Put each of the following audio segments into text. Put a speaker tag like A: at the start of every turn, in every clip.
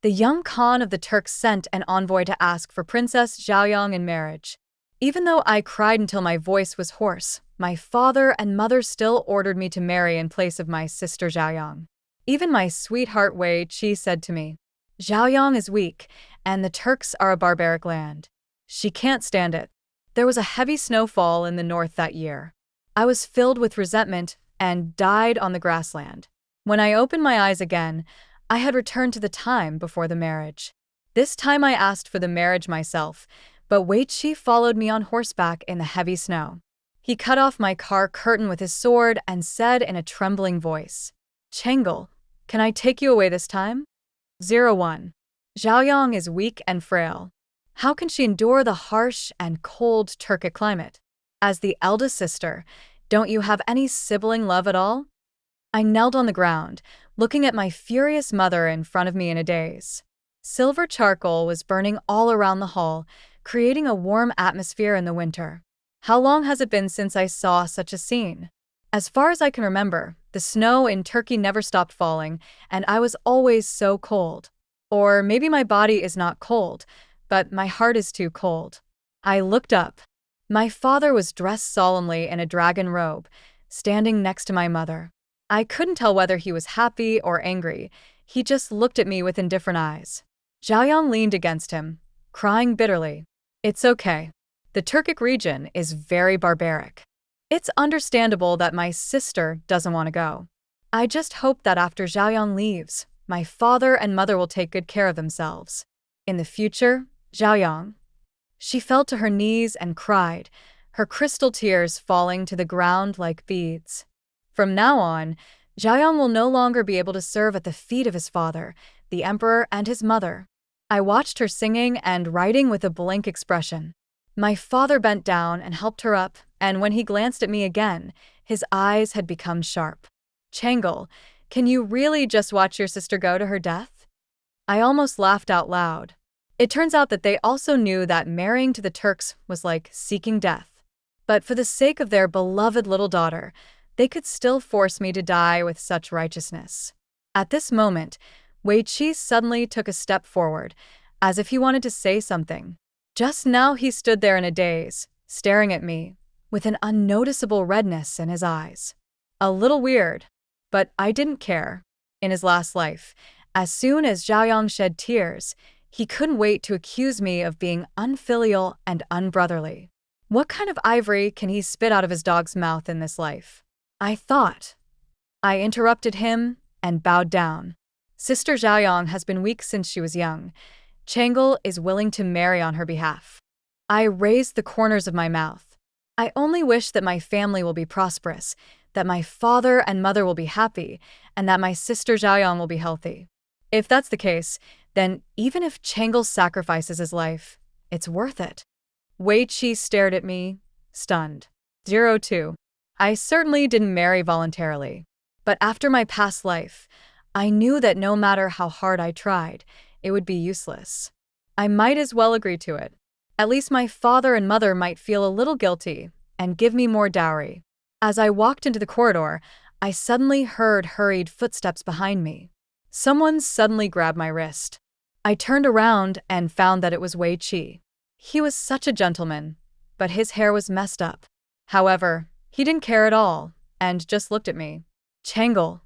A: The young Khan of the Turks sent an envoy to ask for Princess Zhaoyang in marriage. Even though I cried until my voice was hoarse, my father and mother still ordered me to marry in place of my sister Zhaoyang. Even my sweetheart Wei Chi said to me, "Zhaoyang is weak, and the Turks are a barbaric land. She can't stand it." There was a heavy snowfall in the north that year. I was filled with resentment and died on the grassland. When I opened my eyes again, I had returned to the time before the marriage. This time I asked for the marriage myself, but Wei Chi followed me on horseback in the heavy snow. He cut off my car curtain with his sword and said in a trembling voice, "Chengel, can I take you away this time?" 01. Zhaoyang is weak and frail. How can she endure the harsh and cold Turkic climate? As the eldest sister, don't you have any sibling love at all? I knelt on the ground, looking at my furious mother in front of me in a daze. Silver charcoal was burning all around the hall, creating a warm atmosphere in the winter. How long has it been since I saw such a scene? As far as I can remember, the snow in Turkey never stopped falling, and I was always so cold. Or maybe my body is not cold, but my heart is too cold. I looked up. My father was dressed solemnly in a dragon robe, standing next to my mother. I couldn't tell whether he was happy or angry. He just looked at me with indifferent eyes. Zhaoyang leaned against him, crying bitterly. "It's okay. The Turkic region is very barbaric. It's understandable that my sister doesn't want to go. I just hope that after Zhaoyang leaves, my father and mother will take good care of themselves. In the future, Zhaoyang." She fell to her knees and cried, her crystal tears falling to the ground like beads. From now on, Zhaoyang will no longer be able to serve at the feet of his father, the emperor, and his mother. I watched her singing and writing with a blank expression. My father bent down and helped her up, and when he glanced at me again, his eyes had become sharp. "Chengel, can you really just watch your sister go to her death?" I almost laughed out loud. It turns out that they also knew that marrying to the Turks was like seeking death. But for the sake of their beloved little daughter, they could still force me to die with such righteousness. At this moment, Wei Chi suddenly took a step forward, as if he wanted to say something. Just now he stood there in a daze, staring at me, with an unnoticeable redness in his eyes. A little weird, but I didn't care. In his last life, as soon as Zhaoyang shed tears, he couldn't wait to accuse me of being unfilial and unbrotherly. What kind of ivory can he spit out of his dog's mouth in this life? I thought. I interrupted him and bowed down. Sister Zhaoyang has been weak since she was young. Chengel is willing to marry on her behalf. I raised the corners of my mouth. I only wish that my family will be prosperous, that my father and mother will be happy, and that my sister Zhaoyang will be healthy. If that's the case, then even if Chengel sacrifices his life, it's worth it. Wei Chi stared at me, stunned. 02. I certainly didn't marry voluntarily. But after my past life, I knew that no matter how hard I tried, it would be useless. I might as well agree to it. At least my father and mother might feel a little guilty and give me more dowry. As I walked into the corridor, I suddenly heard hurried footsteps behind me. Someone suddenly grabbed my wrist. I turned around and found that it was Wei Chi. He was such a gentleman, but his hair was messed up. However, he didn't care at all and just looked at me. "Chengel."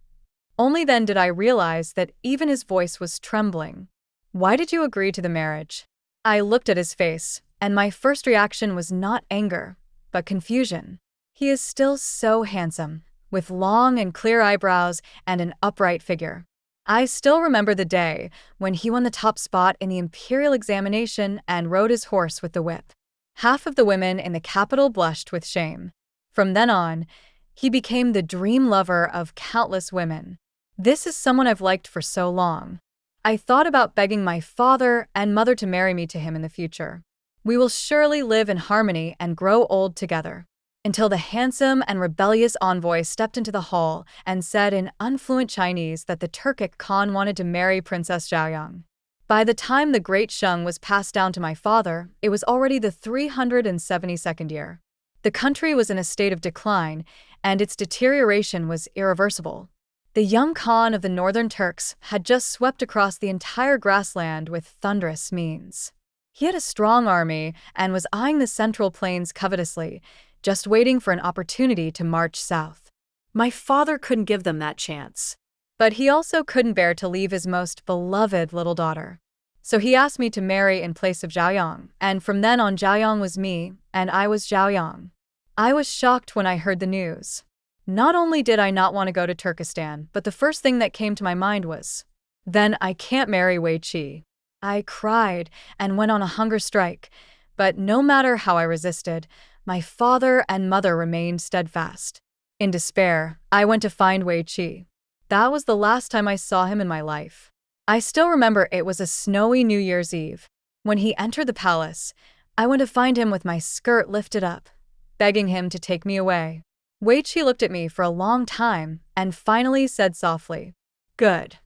A: Only then did I realize that even his voice was trembling. "Why did you agree to the marriage?" I looked at his face, and my first reaction was not anger, but confusion. He is still so handsome, with long and clear eyebrows and an upright figure. I still remember the day when he won the top spot in the imperial examination and rode his horse with the whip. Half of the women in the capital blushed with shame. From then on, he became the dream lover of countless women. This is someone I've liked for so long. I thought about begging my father and mother to marry me to him in the future. We will surely live in harmony and grow old together. Until the handsome and rebellious envoy stepped into the hall and said in unfluent Chinese that the Turkic Khan wanted to marry Princess Zhaoyang. By the time the Great Sheng was passed down to my father, it was already the 372nd year. The country was in a state of decline, and its deterioration was irreversible. The young Khan of the northern Turks had just swept across the entire grassland with thunderous means. He had a strong army and was eyeing the central plains covetously, just waiting for an opportunity to march south. My father couldn't give them that chance. But he also couldn't bear to leave his most beloved little daughter. So he asked me to marry in place of Zhaoyang, and from then on Zhaoyang was me, and I was Zhaoyang. I was shocked when I heard the news. Not only did I not want to go to Turkestan, but the first thing that came to my mind was, then I can't marry Wei Chi. I cried and went on a hunger strike, but no matter how I resisted, my father and mother remained steadfast. In despair, I went to find Wei Chi. That was the last time I saw him in my life. I still remember it was a snowy New Year's Eve. When he entered the palace, I went to find him with my skirt lifted up, begging him to take me away. Wei Chi looked at me for a long time and finally said softly, "Good."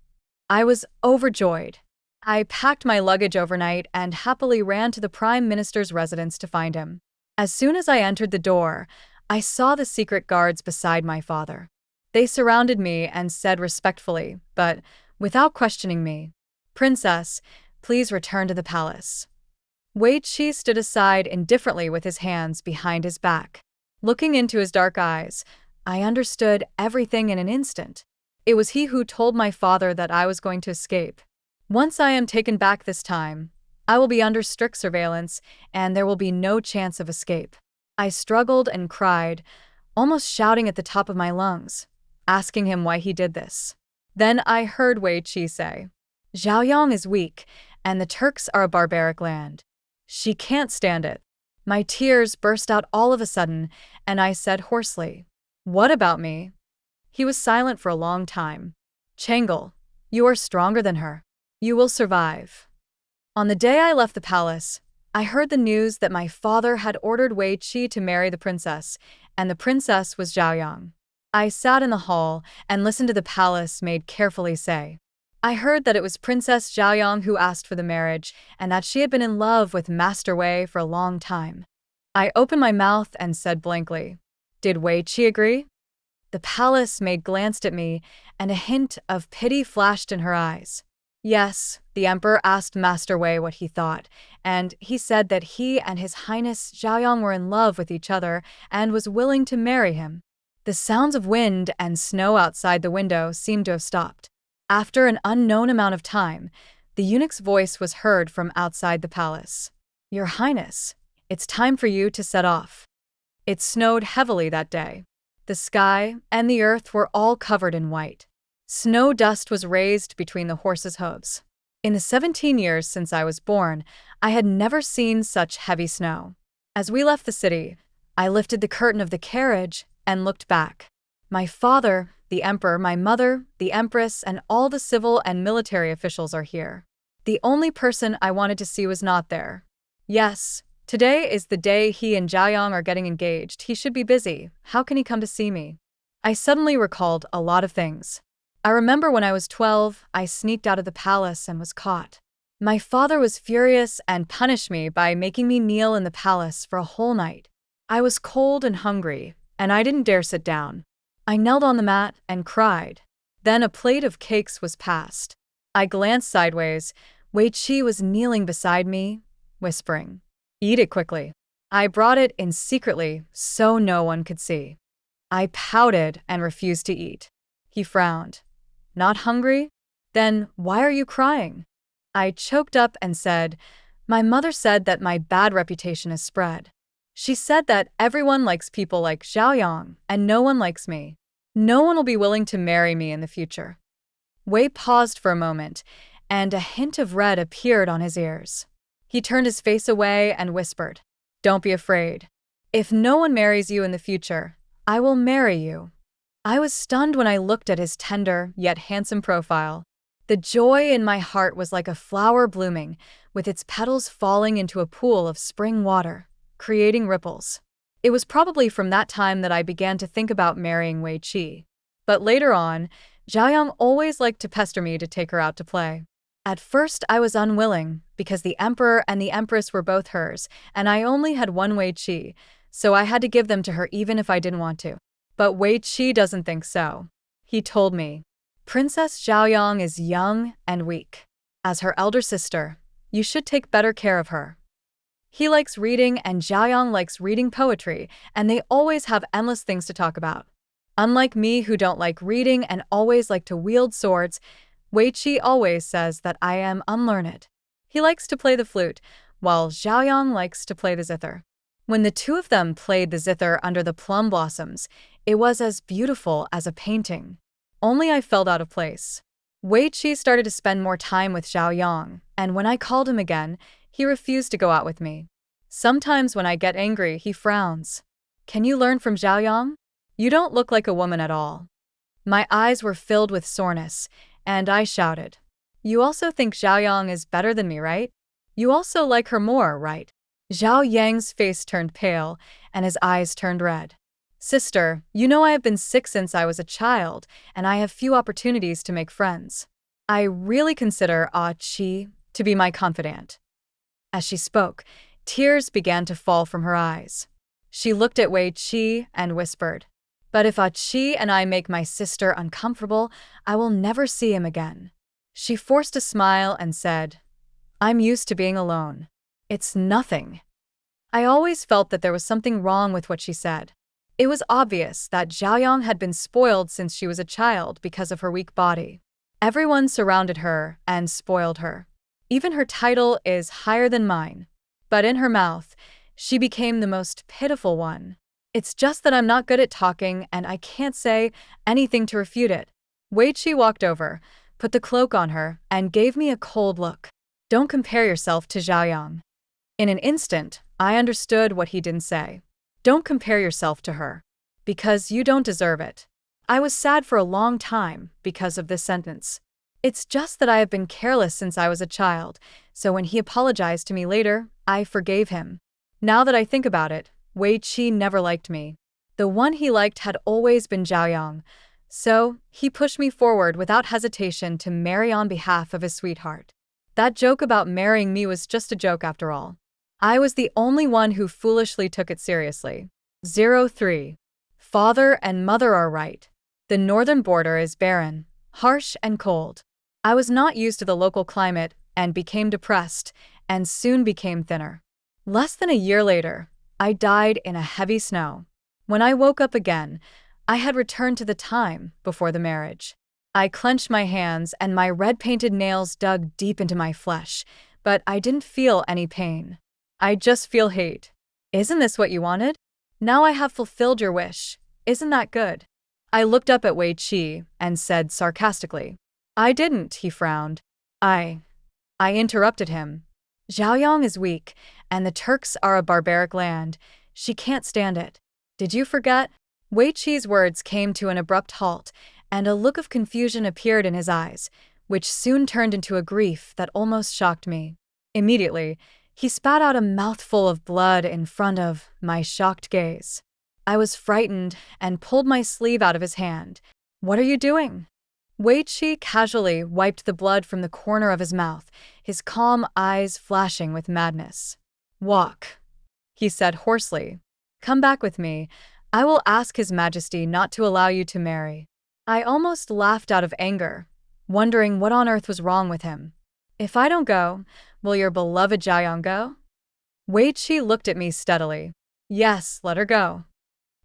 A: I was overjoyed. I packed my luggage overnight and happily ran to the Prime Minister's residence to find him. As soon as I entered the door, I saw the secret guards beside my father. They surrounded me and said respectfully, but without questioning me, "Princess, please return to the palace." Wei Chi stood aside indifferently with his hands behind his back. Looking into his dark eyes, I understood everything in an instant. It was he who told my father that I was going to escape. Once I am taken back this time, I will be under strict surveillance, and there will be no chance of escape. I struggled and cried, almost shouting at the top of my lungs, asking him why he did this. Then I heard Wei Chi say, "Zhaoyang is weak, and the Turks are a barbaric land. She can't stand it." My tears burst out all of a sudden, and I said hoarsely, "What about me?" He was silent for a long time. "Changle, you are stronger than her. You will survive." On the day I left the palace, I heard the news that my father had ordered Wei Chi to marry the princess, and the princess was Zhaoyang. I sat in the hall and listened to the palace maid carefully say, I heard that it was Princess Zhaoyang who asked for the marriage, and that she had been in love with Master Wei for a long time. I opened my mouth and said blankly, "Did Wei Chi agree?" The palace maid glanced at me, and a hint of pity flashed in her eyes. Yes, the emperor asked Master Wei what he thought, and he said that he and His Highness Zhaoyang were in love with each other and was willing to marry him. The sounds of wind and snow outside the window seemed to have stopped. After an unknown amount of time, the eunuch's voice was heard from outside the palace. "Your Highness, it's time for you to set off." It snowed heavily that day. The sky and the earth were all covered in white. Snow dust was raised between the horses' hooves. In the 17 years since I was born, I had never seen such heavy snow. As we left the city, I lifted the curtain of the carriage and looked back. My father, the emperor, my mother, the empress, and all the civil and military officials are here. The only person I wanted to see was not there. Yes, today is the day he and Zhaoyang are getting engaged. He should be busy. How can he come to see me? I suddenly recalled a lot of things. I remember when I was 12, I sneaked out of the palace and was caught. My father was furious and punished me by making me kneel in the palace for a whole night. I was cold and hungry, and I didn't dare sit down. I knelt on the mat and cried. Then a plate of cakes was passed. I glanced sideways. Wei Chi was kneeling beside me, whispering, "Eat it quickly." I brought it in secretly so no one could see. I pouted and refused to eat. He frowned. "Not hungry? Then why are you crying?" I choked up and said, "My mother said that my bad reputation is spread. She said that everyone likes people like Zhaoyang, and no one likes me. No one will be willing to marry me in the future." Wei paused for a moment, and a hint of red appeared on his ears. He turned his face away and whispered, "Don't be afraid. If no one marries you in the future, I will marry you." I was stunned when I looked at his tender yet handsome profile. The joy in my heart was like a flower blooming, with its petals falling into a pool of spring water, creating ripples. It was probably from that time that I began to think about marrying Wei Chi. But later on, Zhaoyang always liked to pester me to take her out to play. At first I was unwilling, because the emperor and the empress were both hers, and I only had one Wei Chi, so I had to give them to her even if I didn't want to. But Wei Chi doesn't think so. He told me, Princess Zhaoyang is young and weak. As her elder sister, you should take better care of her. He likes reading and Zhaoyang likes reading poetry, and they always have endless things to talk about. Unlike me who don't like reading and always like to wield swords, Wei Chi always says that I am unlearned. He likes to play the flute, while Zhaoyang likes to play the zither. When the two of them played the zither under the plum blossoms, it was as beautiful as a painting. Only I felt out of place. Wei Chi started to spend more time with Zhaoyang, and when I called him again, he refused to go out with me. Sometimes when I get angry, he frowns. Can you learn from Zhaoyang? You don't look like a woman at all. My eyes were filled with soreness, and I shouted. You also think Zhaoyang is better than me, right? You also like her more, right? Zhaoyang's face turned pale, and his eyes turned red. Sister, you know I have been sick since I was a child, and I have few opportunities to make friends. I really consider Chi to be my confidant. As she spoke, tears began to fall from her eyes. She looked at Wei Chi and whispered, "But if Chi and I make my sister uncomfortable, I will never see him again." She forced a smile and said, "I'm used to being alone. It's nothing." I always felt that there was something wrong with what she said. It was obvious that Zhaoyang had been spoiled since she was a child because of her weak body. Everyone surrounded her and spoiled her. Even her title is higher than mine. But in her mouth, she became the most pitiful one. It's just that I'm not good at talking and I can't say anything to refute it. Wei Chi walked over, put the cloak on her, and gave me a cold look. Don't compare yourself to Zhaoyang. In an instant, I understood what he didn't say. Don't compare yourself to her. Because you don't deserve it. I was sad for a long time because of this sentence. It's just that I have been careless since I was a child, so when he apologized to me later, I forgave him. Now that I think about it, Wei Chi never liked me. The one he liked had always been Zhaoyang, so he pushed me forward without hesitation to marry on behalf of his sweetheart. That joke about marrying me was just a joke after all. I was the only one who foolishly took it seriously. 03. Father and mother are right. The northern border is barren, harsh and cold. I was not used to the local climate and became depressed and soon became thinner. Less than a year later, I died in a heavy snow. When I woke up again, I had returned to the time before the marriage. I clenched my hands and my red-painted nails dug deep into my flesh, but I didn't feel any pain. I just feel hate. Isn't this what you wanted? Now I have fulfilled your wish. Isn't that good? I looked up at Wei Chi and said sarcastically. I didn't, he frowned. I interrupted him. Zhaoyang is weak, and the Turks are a barbaric land. She can't stand it. Did you forget? Wei Chi's words came to an abrupt halt, and a look of confusion appeared in his eyes, which soon turned into a grief that almost shocked me. Immediately, he spat out a mouthful of blood in front of my shocked gaze. I was frightened and pulled my sleeve out of his hand. What are you doing? Wei Chi casually wiped the blood from the corner of his mouth, his calm eyes flashing with madness. Walk, he said hoarsely. Come back with me. I will ask His Majesty not to allow you to marry. I almost laughed out of anger, wondering what on earth was wrong with him. If I don't go, will your beloved Zhaoyang go? Wei Chi looked at me steadily. Yes, let her go.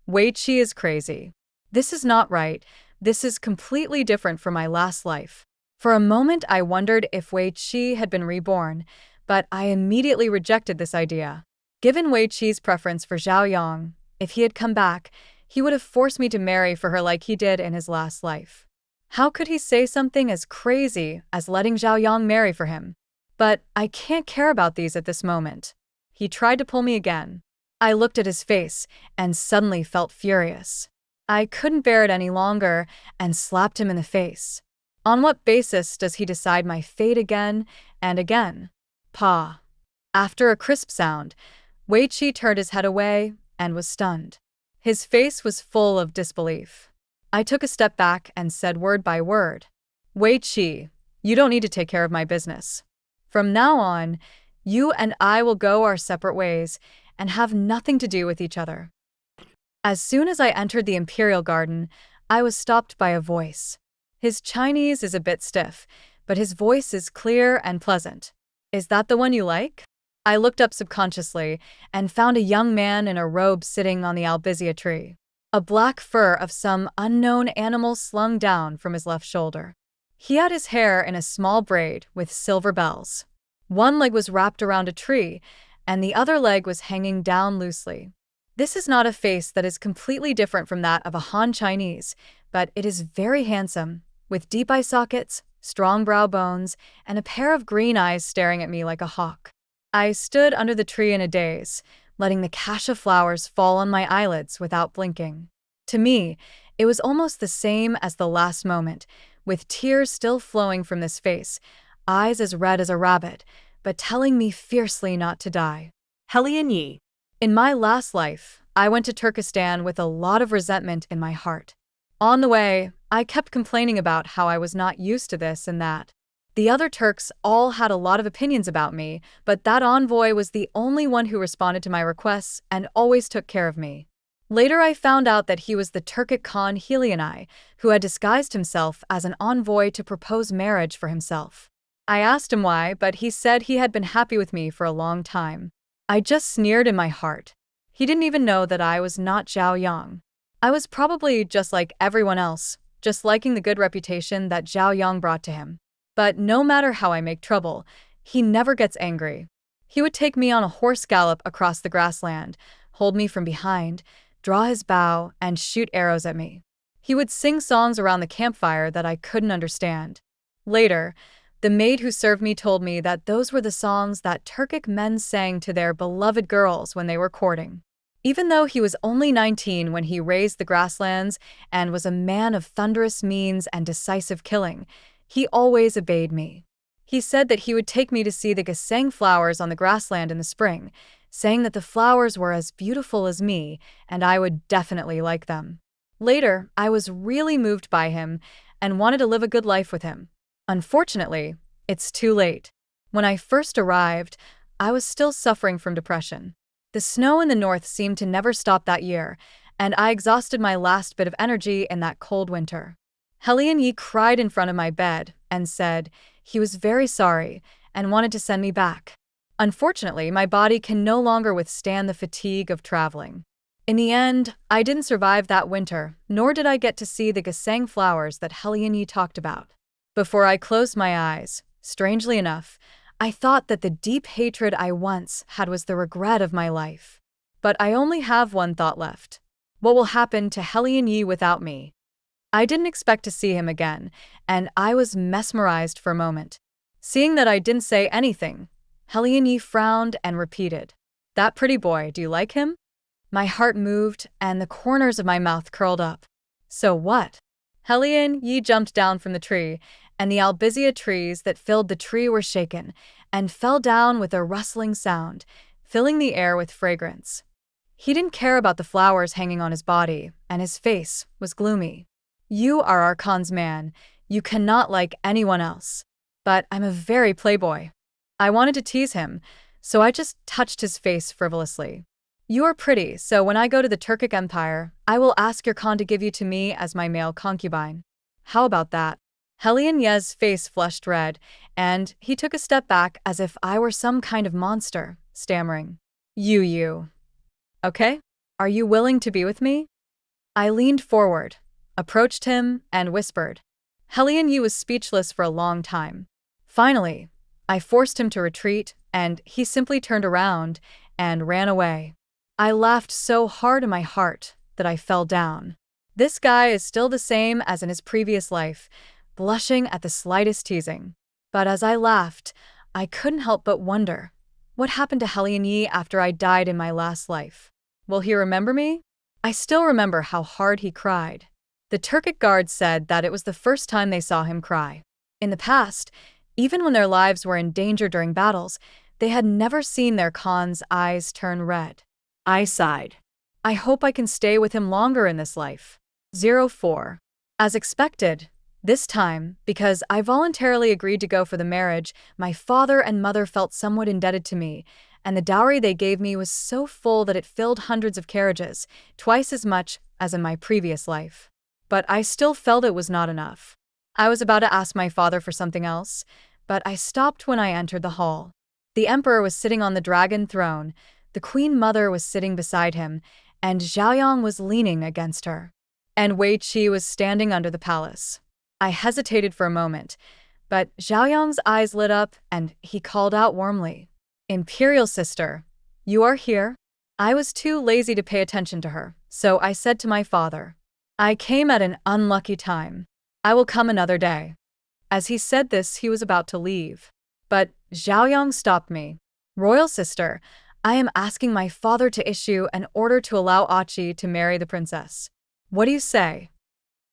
A: Wei Chi is crazy. This is not right. This is completely different from my last life. For a moment I wondered if Wei Chi had been reborn, but I immediately rejected this idea. Given Wei Chi's preference for Zhaoyang, if he had come back, he would have forced me to marry for her like he did in his last life. How could he say something as crazy as letting Zhaoyang marry for him? But I can't care about these at this moment. He tried to pull me again. I looked at his face and suddenly felt furious. I couldn't bear it any longer and slapped him in the face. On what basis does he decide my fate again and again? Pa. After a crisp sound, Wei Chi turned his head away and was stunned. His face was full of disbelief. I took a step back and said word by word, Wei Chi, you don't need to take care of my business. From now on, you and I will go our separate ways and have nothing to do with each other. As soon as I entered the imperial garden, I was stopped by a voice. His Chinese is a bit stiff, but his voice is clear and pleasant. Is that the one you like? I looked up subconsciously and found a young man in a robe sitting on the albizia tree. A black fur of some unknown animal slung down from his left shoulder. He had his hair in a small braid with silver bells. One leg was wrapped around a tree, and the other leg was hanging down loosely. This is not a face that is completely different from that of a Han Chinese, but it is very handsome, with deep eye sockets, strong brow bones, and a pair of green eyes staring at me like a hawk. I stood under the tree in a daze, letting the cache of flowers fall on my eyelids without blinking. To me, it was almost the same as the last moment, with tears still flowing from this face, eyes as red as a rabbit, but telling me fiercely not to die.
B: Hellion Yi.
A: In my last life, I went to Turkestan with a lot of resentment in my heart. On the way, I kept complaining about how I was not used to this and that. The other Turks all had a lot of opinions about me, but that envoy was the only one who responded to my requests and always took care of me. Later I found out that he was the Turkic Khan Helioni, who had disguised himself as an envoy to propose marriage for himself. I asked him why, but he said he had been happy with me for a long time. I just sneered in my heart. He didn't even know that I was not Zhaoyang. I was probably just like everyone else, just liking the good reputation that Zhaoyang brought to him. But no matter how I make trouble, he never gets angry. He would take me on a horse gallop across the grassland, hold me from behind, draw his bow, and shoot arrows at me. He would sing songs around the campfire that I couldn't understand. Later, the maid who served me told me that those were the songs that Turkic men sang to their beloved girls when they were courting. Even though he was only 19 when he raised the grasslands and was a man of thunderous means and decisive killing, he always obeyed me. He said that he would take me to see the gesang flowers on the grassland in the spring, saying that the flowers were as beautiful as me and I would definitely like them. Later, I was really moved by him and wanted to live a good life with him. Unfortunately, it's too late. When I first arrived, I was still suffering from depression. The snow in the north seemed to never stop that year, and I exhausted my last bit of energy in that cold winter. Hellion Yi cried in front of my bed and said he was very sorry and wanted to send me back. Unfortunately, my body can no longer withstand the fatigue of traveling. In the end, I didn't survive that winter, nor did I get to see the gesang flowers that Hellion Yi talked about. Before I closed my eyes, strangely enough, I thought that the deep hatred I once had was the regret of my life. But I only have one thought left. What will happen to Hellion Yi without me? I didn't expect to see him again, and I was mesmerized for a moment. Seeing that I didn't say anything, Hellion Yi frowned and repeated, "That pretty boy, do you like him?" My heart moved, and the corners of my mouth curled up. So what? Hellion Yi jumped down from the tree, and the albizia trees that filled the tree were shaken and fell down with a rustling sound, filling the air with fragrance. He didn't care about the flowers hanging on his body, and his face was gloomy. "You are our Khan's man. You cannot like anyone else." But I'm a very playboy. I wanted to tease him, so I just touched his face frivolously. "You are pretty, so when I go to the Turkic Empire, I will ask your Khan to give you to me as my male concubine. How about that?" Hellion Yi's face flushed red, and he took a step back as if I were some kind of monster, stammering, You. Okay? Are you willing to be with me?" I leaned forward, approached him, and whispered. Hellion Yi was speechless for a long time. Finally, I forced him to retreat, and he simply turned around and ran away. I laughed so hard in my heart that I fell down. This guy is still the same as in his previous life, blushing at the slightest teasing. But as I laughed, I couldn't help but wonder, what happened to Hellion Yi after I died in my last life? Will he remember me? I still remember how hard he cried. The Turkic guards said that it was the first time they saw him cry. In the past, even when their lives were in danger during battles, they had never seen their Khan's eyes turn red. I sighed. I hope I can stay with him longer in this life. 04. As expected, this time, because I voluntarily agreed to go for the marriage, my father and mother felt somewhat indebted to me, and the dowry they gave me was so full that it filled hundreds of carriages, twice as much as in my previous life. But I still felt it was not enough. I was about to ask my father for something else, but I stopped when I entered the hall. The emperor was sitting on the dragon throne, the queen mother was sitting beside him, and Zhaoyang was leaning against her. And Wei Chi was standing under the palace. I hesitated for a moment, but Zhaoyang's eyes lit up and he called out warmly, "Imperial sister, you are here?" I was too lazy to pay attention to her, so I said to my father, "I came at an unlucky time. I will come another day." As he said this, he was about to leave. But Zhaoyang stopped me. "Royal sister, I am asking my father to issue an order to allow Achi to marry the princess. What do you say?"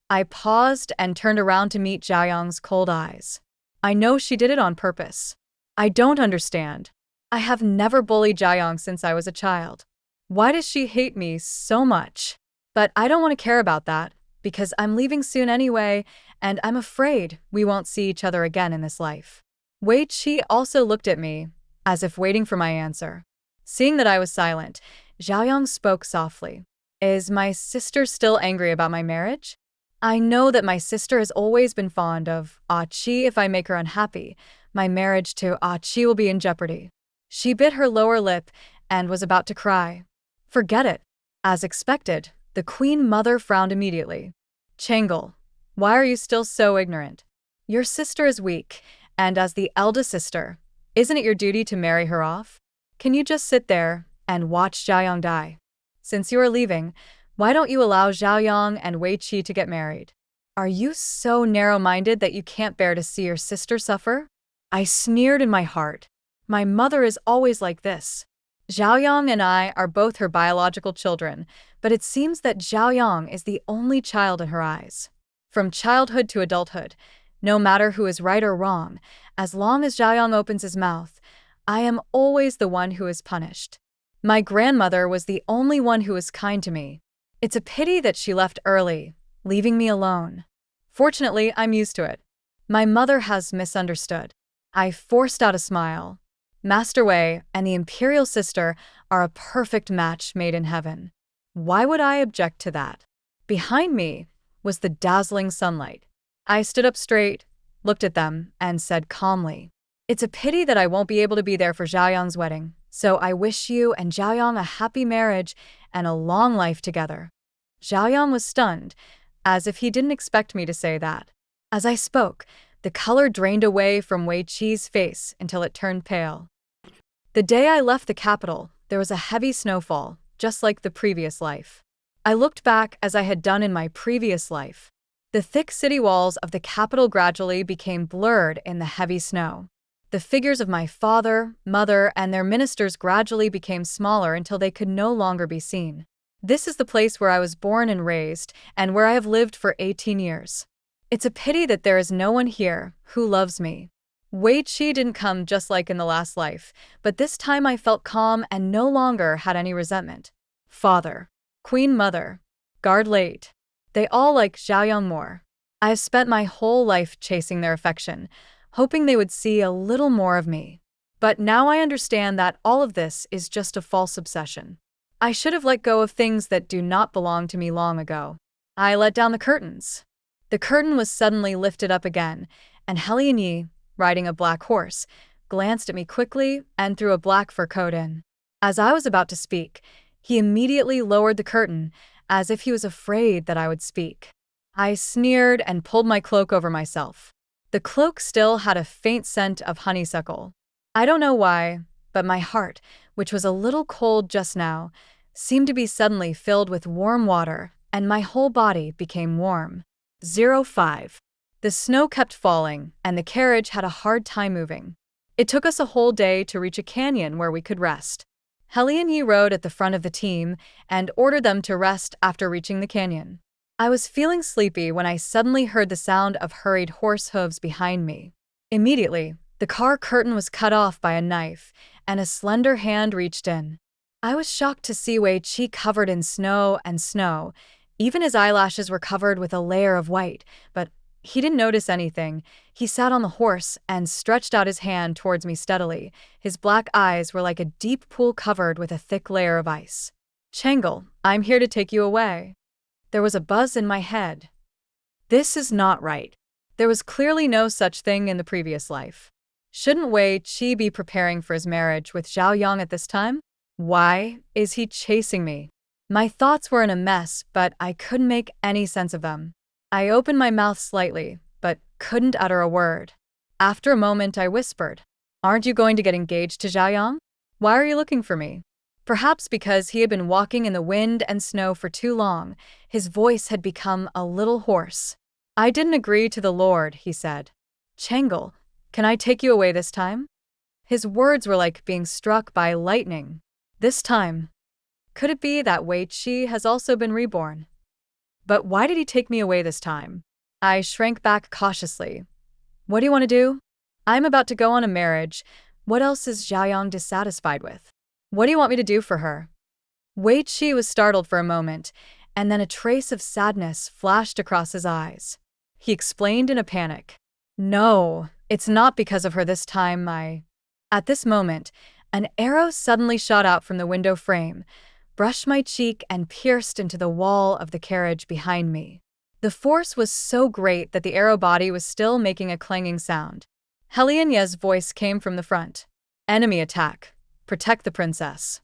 A: I paused and turned around to meet Zhaoyang's cold eyes. I know she did it on purpose. I don't understand. I have never bullied Zhaoyang since I was a child. Why does she hate me so much? But I don't want to care about that, because I'm leaving soon anyway, and I'm afraid we won't see each other again in this life. Wei Chi also looked at me, as if waiting for my answer. Seeing that I was silent, Zhaoyang spoke softly. "Is my sister still angry about my marriage? I know that my sister has always been fond of Achi. If I make her unhappy, my marriage to Achi will be in jeopardy." She bit her lower lip and was about to cry. "Forget it." As expected, the queen mother frowned immediately. "Changle, why are you still so ignorant? Your sister is weak, and as the eldest sister, isn't it your duty to marry her off? Can you just sit there and watch Zhaoyang die? Since you are leaving, why don't you allow Zhaoyang and Wei Chi to get married? Are you so narrow-minded that you can't bear to see your sister suffer?" I sneered in my heart. My mother is always like this. Zhaoyang and I are both her biological children, but it seems that Zhaoyang is the only child in her eyes. From childhood to adulthood, no matter who is right or wrong, as long as Zhaoyang opens his mouth, I am always the one who is punished. My grandmother was the only one who was kind to me. It's a pity that she left early, leaving me alone. Fortunately, I'm used to it. My mother has misunderstood. I forced out a smile. Master Wei and the imperial sister are a perfect match made in heaven. Why would I object to that? Behind me was the dazzling sunlight. I stood up straight, looked at them, and said calmly, "It's a pity that I won't be able to be there for Zhaoyang's wedding, so I wish you and Zhaoyang a happy marriage and a long life together." Zhaoyang was stunned, as if he didn't expect me to say that. As I spoke, the color drained away from Wei Chi's face until it turned pale. The day I left the capital, there was a heavy snowfall, just like the previous life. I looked back as I had done in my previous life. The thick city walls of the capital gradually became blurred in the heavy snow. The figures of my father, mother, and their ministers gradually became smaller until they could no longer be seen. This is the place where I was born and raised, and where I have lived for 18 years. It's a pity that there is no one here who loves me. Wei Chi didn't come just like in the last life, but this time I felt calm and no longer had any resentment. Father, Queen Mother, Guard Late, they all like Zhaoyang more. I have spent my whole life chasing their affection, hoping they would see a little more of me. But now I understand that all of this is just a false obsession. I should have let go of things that do not belong to me long ago. I let down the curtains. The curtain was suddenly lifted up again, and Helianyi, riding a black horse, glanced at me quickly and threw a black fur coat in. As I was about to speak, he immediately lowered the curtain, as if he was afraid that I would speak. I sneered and pulled my cloak over myself. The cloak still had a faint scent of honeysuckle. I don't know why, but my heart, which was a little cold just now, seemed to be suddenly filled with warm water, and my whole body became warm. 05. The snow kept falling, and the carriage had a hard time moving. It took us a whole day to reach a canyon where we could rest. Helianyi rode at the front of the team and ordered them to rest after reaching the canyon. I was feeling sleepy when I suddenly heard the sound of hurried horse hooves behind me. Immediately, the car curtain was cut off by a knife, and a slender hand reached in. I was shocked to see Wei Chi covered in snow and snow. Even his eyelashes were covered with a layer of white, but he didn't notice anything. He sat on the horse and stretched out his hand towards me steadily. His black eyes were like a deep pool covered with a thick layer of ice. "Changle, I'm here to take you away." There was a buzz in my head. This is not right. There was clearly no such thing in the previous life. Shouldn't Wei Chi be preparing for his marriage with Zhaoyang at this time? Why is he chasing me? My thoughts were in a mess, but I couldn't make any sense of them. I opened my mouth slightly, but couldn't utter a word. After a moment, I whispered, "Aren't you going to get engaged to Zhaoyang? Why are you looking for me?" Perhaps because he had been walking in the wind and snow for too long, his voice had become a little hoarse. "I didn't agree to the Lord," he said. "Changle, can I take you away this time?" His words were like being struck by lightning. This time. Could it be that Wei Chi has also been reborn? But why did he take me away this time? I shrank back cautiously. "What do you want to do?" "I'm about to go on a marriage. What else is Zhaoyang dissatisfied with? What do you want me to do for her?" Wei Chi was startled for a moment, and then a trace of sadness flashed across his eyes. He explained in a panic, "No, it's not because of her this time, At this moment, an arrow suddenly shot out from the window frame, brushed my cheek and pierced into the wall of the carriage behind me. The force was so great that the arrow body was still making a clanging sound. Helian Ye's voice came from the front. "Enemy attack. Protect the princess."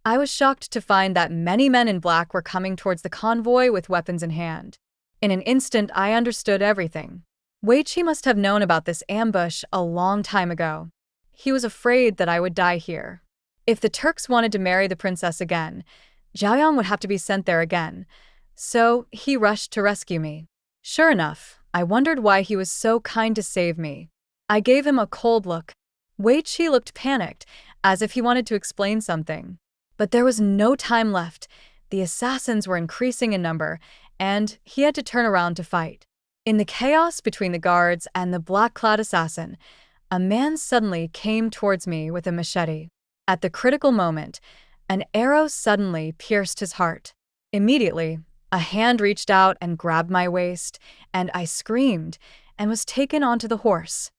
A: I was shocked to find that many men in black were coming towards the convoy with weapons in hand. In an instant, I understood everything. Wei Chi must have known about this ambush a long time ago. He was afraid that I would die here. If the Turks wanted to marry the princess again, Zhaoyang would have to be sent there again. So he rushed to rescue me. Sure enough, I wondered why he was so kind to save me. I gave him a cold look. Wei Chi looked panicked, as if he wanted to explain something. But there was no time left. The assassins were increasing in number, and he had to turn around to fight. In the chaos between the guards and the black-clad assassin, a man suddenly came towards me with a machete. At the critical moment, an arrow suddenly pierced his heart. Immediately, a hand reached out and grabbed my waist, and I screamed and was taken onto the horse.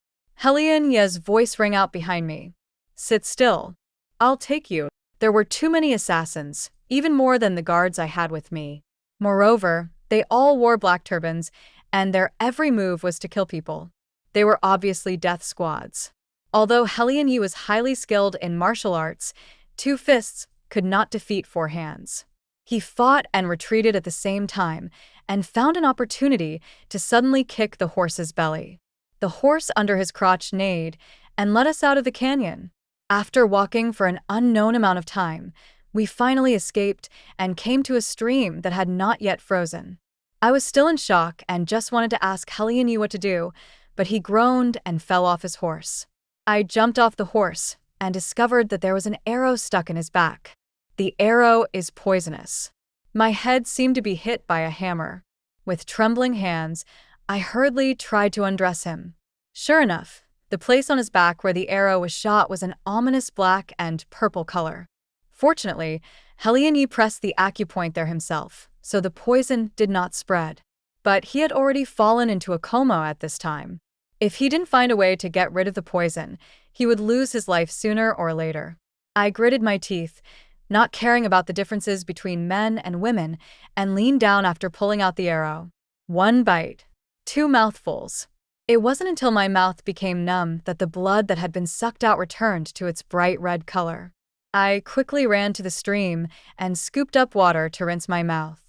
A: Helian Ye's voice rang out behind me. "Sit still. I'll take you." There were too many assassins, even more than the guards I had with me. Moreover, they all wore black turbans, and their every move was to kill people. They were obviously death squads. Although Helian Ye was highly skilled in martial arts, 2 fists could not defeat 4 hands. He fought and retreated at the same time, and found an opportunity to suddenly kick the horse's belly. The horse under his crotch neighed and led us out of the canyon. After walking for an unknown amount of time, we finally escaped and came to a stream that had not yet frozen. I was still in shock and just wanted to ask Helian Ye what to do, but he groaned and fell off his horse. I jumped off the horse and discovered that there was an arrow stuck in his back. The arrow is poisonous. My head seemed to be hit by a hammer. With trembling hands, I hurriedly tried to undress him. Sure enough, the place on his back where the arrow was shot was an ominous black and purple color. Fortunately, Helian Ye pressed the acupoint there himself, so the poison did not spread. But he had already fallen into a coma at this time. If he didn't find a way to get rid of the poison, he would lose his life sooner or later. I gritted my teeth, not caring about the differences between men and women, and leaned down after pulling out the arrow. 1 bite. 2 mouthfuls. It wasn't until my mouth became numb that the blood that had been sucked out returned to its bright red color. I quickly ran to the stream and scooped up water to rinse my mouth.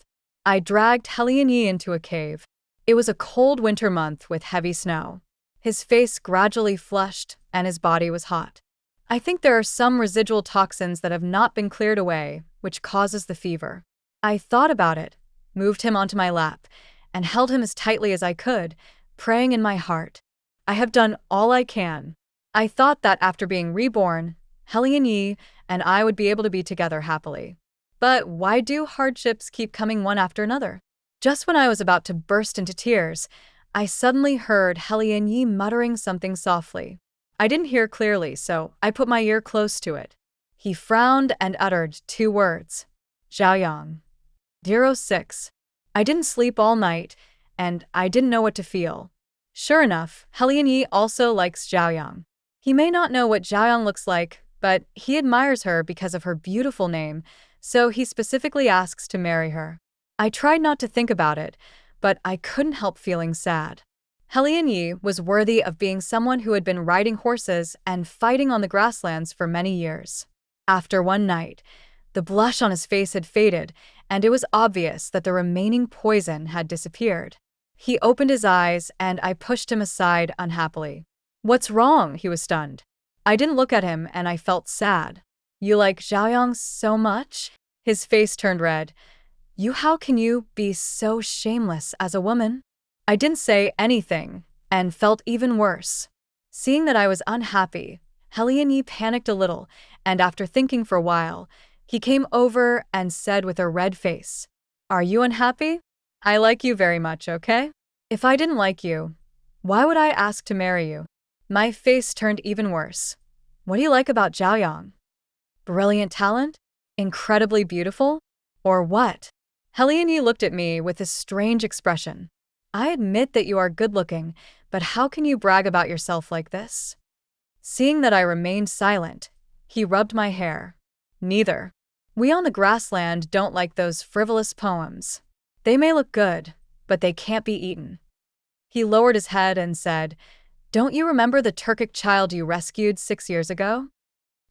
A: I dragged Helian Ye into a cave. It was a cold winter month with heavy snow. His face gradually flushed and his body was hot. I think there are some residual toxins that have not been cleared away, which causes the fever. I thought about it, moved him onto my lap, and held him as tightly as I could, praying in my heart. I have done all I can. I thought that after being reborn, Helian Ye and I would be able to be together happily. But why do hardships keep coming one after another? Just when I was about to burst into tears, I suddenly heard Helian Ye muttering something softly. I didn't hear clearly, so I put my ear close to it. He frowned and uttered 2 words. Zhaoyang. 06. I didn't sleep all night, and I didn't know what to feel. Sure enough, Helian Ye also likes Zhaoyang. He may not know what Zhaoyang looks like, but he admires her because of her beautiful name, so he specifically asks to marry her. I tried not to think about it, but I couldn't help feeling sad. Helian Yi was worthy of being someone who had been riding horses and fighting on the grasslands for many years. After one night, the blush on his face had faded, and it was obvious that the remaining poison had disappeared. He opened his eyes, and I pushed him aside unhappily. "What's wrong?" He was stunned. I didn't look at him, and I felt sad. "You like Zhaoyang so much?" His face turned red. How can you be so shameless as a woman?" I didn't say anything, and felt even worse. Seeing that I was unhappy, Helian Yi panicked a little, and after thinking for a while, he came over and said with a red face, "Are you unhappy? I like you very much, okay? If I didn't like you, why would I ask to marry you?" My face turned even worse. "What do you like about Zhaoyang? Brilliant talent? Incredibly beautiful? Or what?" Helian Yi looked at me with a strange expression. "I admit that you are good-looking, but how can you brag about yourself like this?" Seeing that I remained silent, he rubbed my hair. "Neither. We on the grassland don't like those frivolous poems. They may look good, but they can't be eaten." He lowered his head and said, "Don't you remember the Turkic child you rescued 6 years ago?"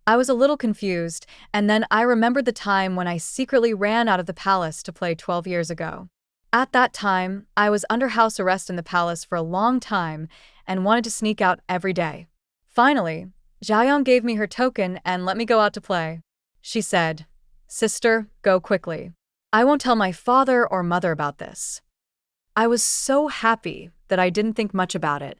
A: I was a little confused, and then I remembered the time when I secretly ran out of the palace to play 12 years ago. At that time, I was under house arrest in the palace for a long time and wanted to sneak out every day. Finally, Zhaoyang gave me her token and let me go out to play. She said, "Sister, go quickly. I won't tell my father or mother about this." I was so happy that I didn't think much about it.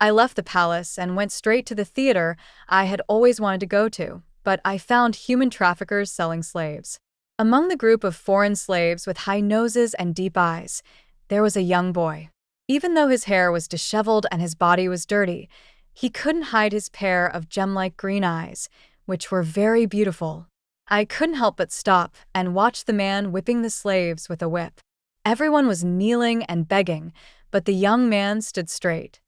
A: I left the palace and went straight to the theater I had always wanted to go to, but I found human traffickers selling slaves. Among the group of foreign slaves with high noses and deep eyes, there was a young boy. Even though his hair was disheveled and his body was dirty, he couldn't hide his pair of gem-like green eyes, which were very beautiful. I couldn't help but stop and watch the man whipping the slaves with a whip. Everyone was kneeling and begging, but the young man stood straight.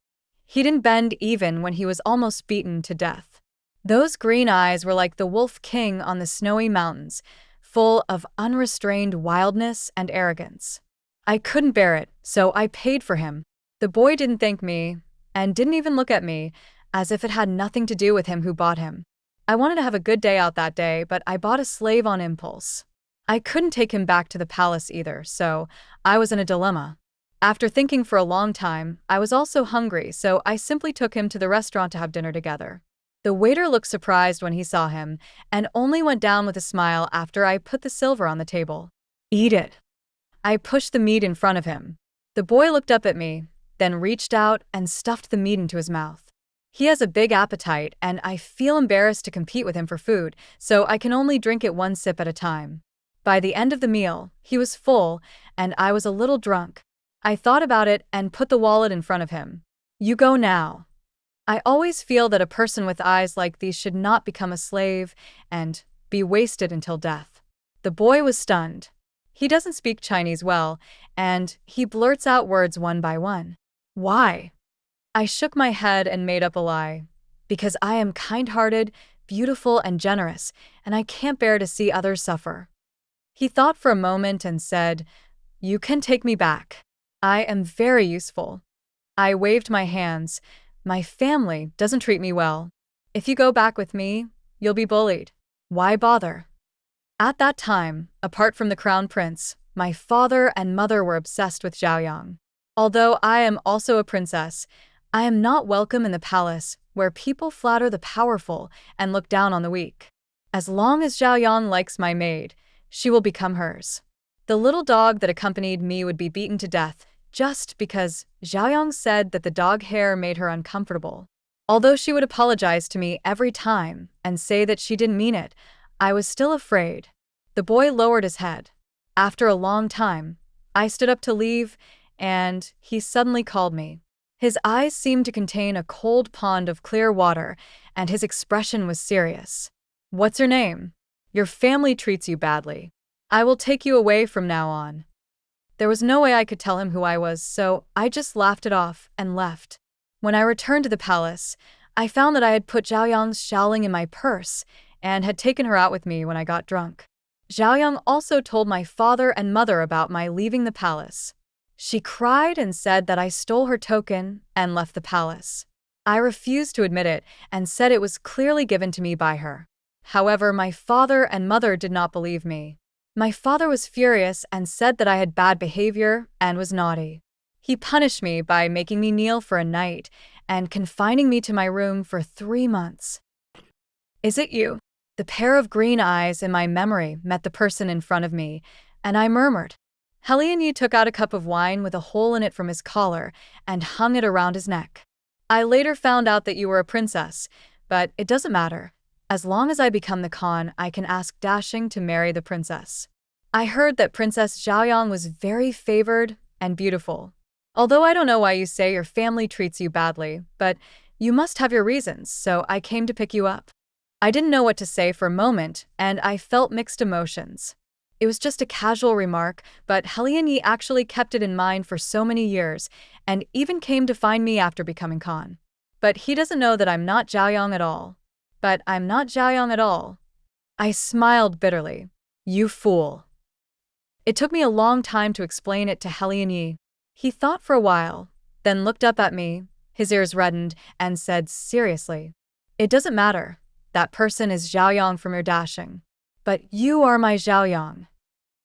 A: He didn't bend even when he was almost beaten to death. Those green eyes were like the Wolf King on the snowy mountains, full of unrestrained wildness and arrogance. I couldn't bear it, so I paid for him. The boy didn't thank me, and didn't even look at me, as if it had nothing to do with him who bought him. I wanted to have a good day out that day, but I bought a slave on impulse. I couldn't take him back to the palace either, so I was in a dilemma. After thinking for a long time, I was also hungry, so I simply took him to the restaurant to have dinner together. The waiter looked surprised when he saw him, and only went down with a smile after I put the silver on the table. "Eat it." I pushed the meat in front of him. The boy looked up at me, then reached out and stuffed the meat into his mouth. He has a big appetite, and I feel embarrassed to compete with him for food, so I can only drink it one sip at a time. By the end of the meal, he was full, and I was a little drunk. I thought about it and put the wallet in front of him. "You go now." I always feel that a person with eyes like these should not become a slave and be wasted until death. The boy was stunned. He doesn't speak Chinese well, and he blurts out words one by one. "Why?" I shook my head and made up a lie. "Because I am kind-hearted, beautiful, and generous, and I can't bear to see others suffer." He thought for a moment and said, "You can take me back. I am very useful." I waved my hands. "My family doesn't treat me well. If you go back with me, you'll be bullied. Why bother?" At that time, apart from the crown prince, my father and mother were obsessed with Zhaoyang. Although I am also a princess, I am not welcome in the palace where people flatter the powerful and look down on the weak. As long as Zhaoyang likes my maid, she will become hers. The little dog that accompanied me would be beaten to death just because Zhaoyang said that the dog hair made her uncomfortable. Although she would apologize to me every time and say that she didn't mean it, I was still afraid. The boy lowered his head. After a long time, I stood up to leave, and he suddenly called me. His eyes seemed to contain a cold pond of clear water, and his expression was serious. "What's your name? Your family treats you badly. I will take you away from now on." There was no way I could tell him who I was, so I just laughed it off and left. When I returned to the palace, I found that I had put Zhaoyang's Xiaoling in my purse and had taken her out with me when I got drunk. Zhaoyang also told my father and mother about my leaving the palace. She cried and said that I stole her token and left the palace. I refused to admit it and said it was clearly given to me by her. However, my father and mother did not believe me. My father was furious and said that I had bad behavior and was naughty. He punished me by making me kneel for a night and confining me to my room for 3 months. Is it you? The pair of green eyes in my memory met the person in front of me, and I murmured. Helianyi took out a cup of wine with a hole in it from his collar and hung it around his neck. I later found out that you were a princess, but it doesn't matter. As long as I become the Khan, I can ask Dashing to marry the princess. I heard that Princess Zhaoyang was very favored and beautiful. Although I don't know why you say your family treats you badly, but you must have your reasons, so I came to pick you up. I didn't know what to say for a moment, and I felt mixed emotions. It was just a casual remark, but Helianyi actually kept it in mind for so many years, and even came to find me after becoming Khan. But he doesn't know that I'm not Zhaoyang at all. But I'm not Zhaoyang at all. I smiled bitterly. You fool. It took me a long time to explain it to Helianyi. He thought for a while, then looked up at me, his ears reddened, and said seriously, "It doesn't matter. That person is Zhaoyang from your Dashing. But you are my Zhaoyang."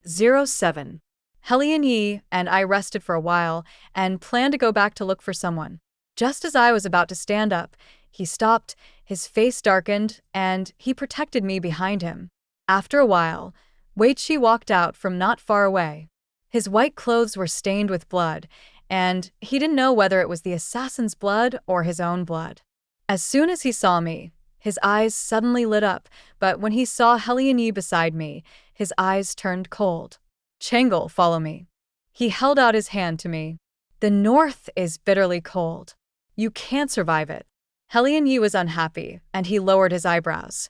A: 07. Helianyi and I rested for a while and planned to go back to look for someone. Just as I was about to stand up, he stopped, his face darkened, and he protected me behind him. After a while, Wei Chi walked out from not far away. His white clothes were stained with blood, and he didn't know whether it was the assassin's blood or his own blood. As soon as he saw me, his eyes suddenly lit up, but when he saw Helianyi beside me, his eyes turned cold. "Chengel, follow me." He held out his hand to me. "The north is bitterly cold. You can't survive it." Helianyi was unhappy, and he lowered his eyebrows.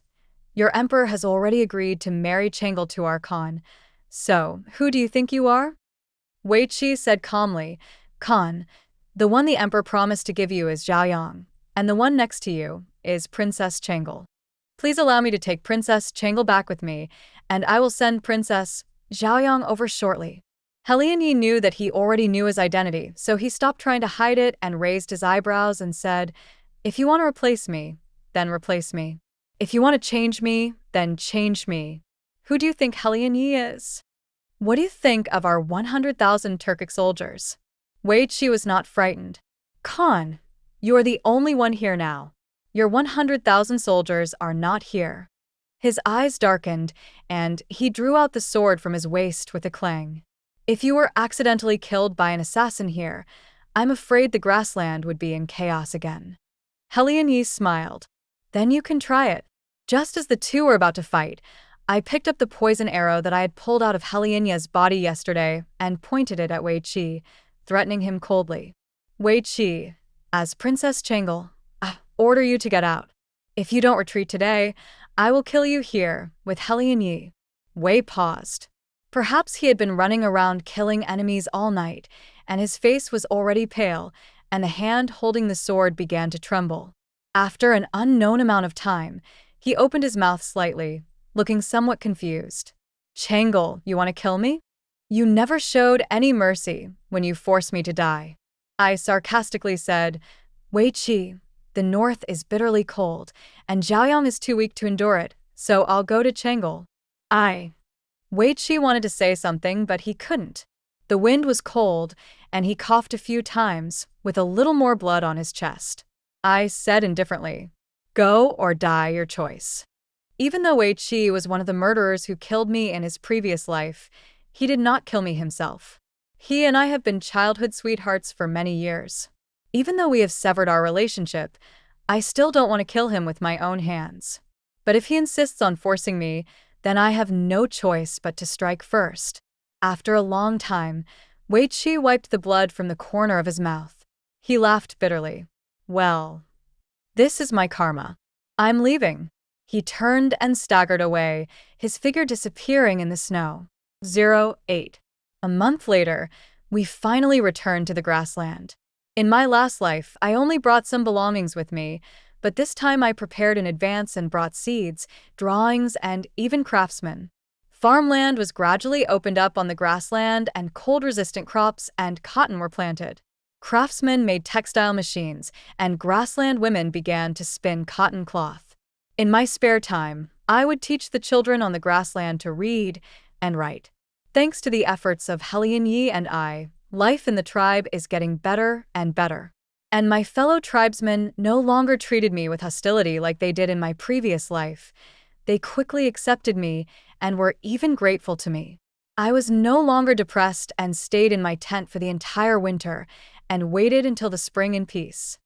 A: "Your emperor has already agreed to marry Chengel to our Khan. So, who do you think you are?" Wei Chi said calmly, "Khan, the one the emperor promised to give you is Zhaoyang, and the one next to you is Princess Chengel. Please allow me to take Princess Chengel back with me, and I will send Princess Zhaoyang over shortly." Helianyi knew that he already knew his identity, so he stopped trying to hide it and raised his eyebrows and said, "If you want to replace me, then replace me. If you want to change me, then change me. Who do you think Helianyi is? What do you think of our 100,000 Turkic soldiers?" Wei Chi was not frightened. "Khan, you are the only one here now. Your 100,000 soldiers are not here." His eyes darkened, and he drew out the sword from his waist with a clang. "If you were accidentally killed by an assassin here, I'm afraid the grassland would be in chaos again." Helianyi smiled. "Then you can try it." Just as the two were about to fight, I picked up the poison arrow that I had pulled out of Helianyi's body yesterday and pointed it at Wei Chi, threatening him coldly. "Wei Chi, as Princess Chengel, I order you to get out. If you don't retreat today, I will kill you here with Helianyi." Wei paused. Perhaps he had been running around killing enemies all night, and his face was already pale, and the hand holding the sword began to tremble. After an unknown amount of time, he opened his mouth slightly, looking somewhat confused. "Chengel, you want to kill me? You never showed any mercy when you forced me to die." I sarcastically said, "Wei Chi, the north is bitterly cold, and Zhaoyang is too weak to endure it, so I'll go to Chengel." Wei Chi wanted to say something, but he couldn't. The wind was cold, and he coughed a few times, with a little more blood on his chest. I said indifferently, "Go or die, your choice." Even though Wei Chi was one of the murderers who killed me in his previous life, he did not kill me himself. He and I have been childhood sweethearts for many years. Even though we have severed our relationship, I still don't want to kill him with my own hands. But if he insists on forcing me, then I have no choice but to strike first. After a long time, Wei Chi wiped the blood from the corner of his mouth. He laughed bitterly. "Well, this is my karma. I'm leaving." He turned and staggered away, his figure disappearing in the snow. 08. A month later, we finally returned to the grassland. In my last life, I only brought some belongings with me, but this time I prepared in advance and brought seeds, drawings, and even craftsmen. Farmland was gradually opened up on the grassland, and cold-resistant crops and cotton were planted. Craftsmen made textile machines, and grassland women began to spin cotton cloth. In my spare time, I would teach the children on the grassland to read and write. Thanks to the efforts of Helian Yi and I, life in the tribe is getting better and better. And my fellow tribesmen no longer treated me with hostility like they did in my previous life. They quickly accepted me and were even grateful to me. I was no longer depressed and stayed in my tent for the entire winter and waited until the spring in peace.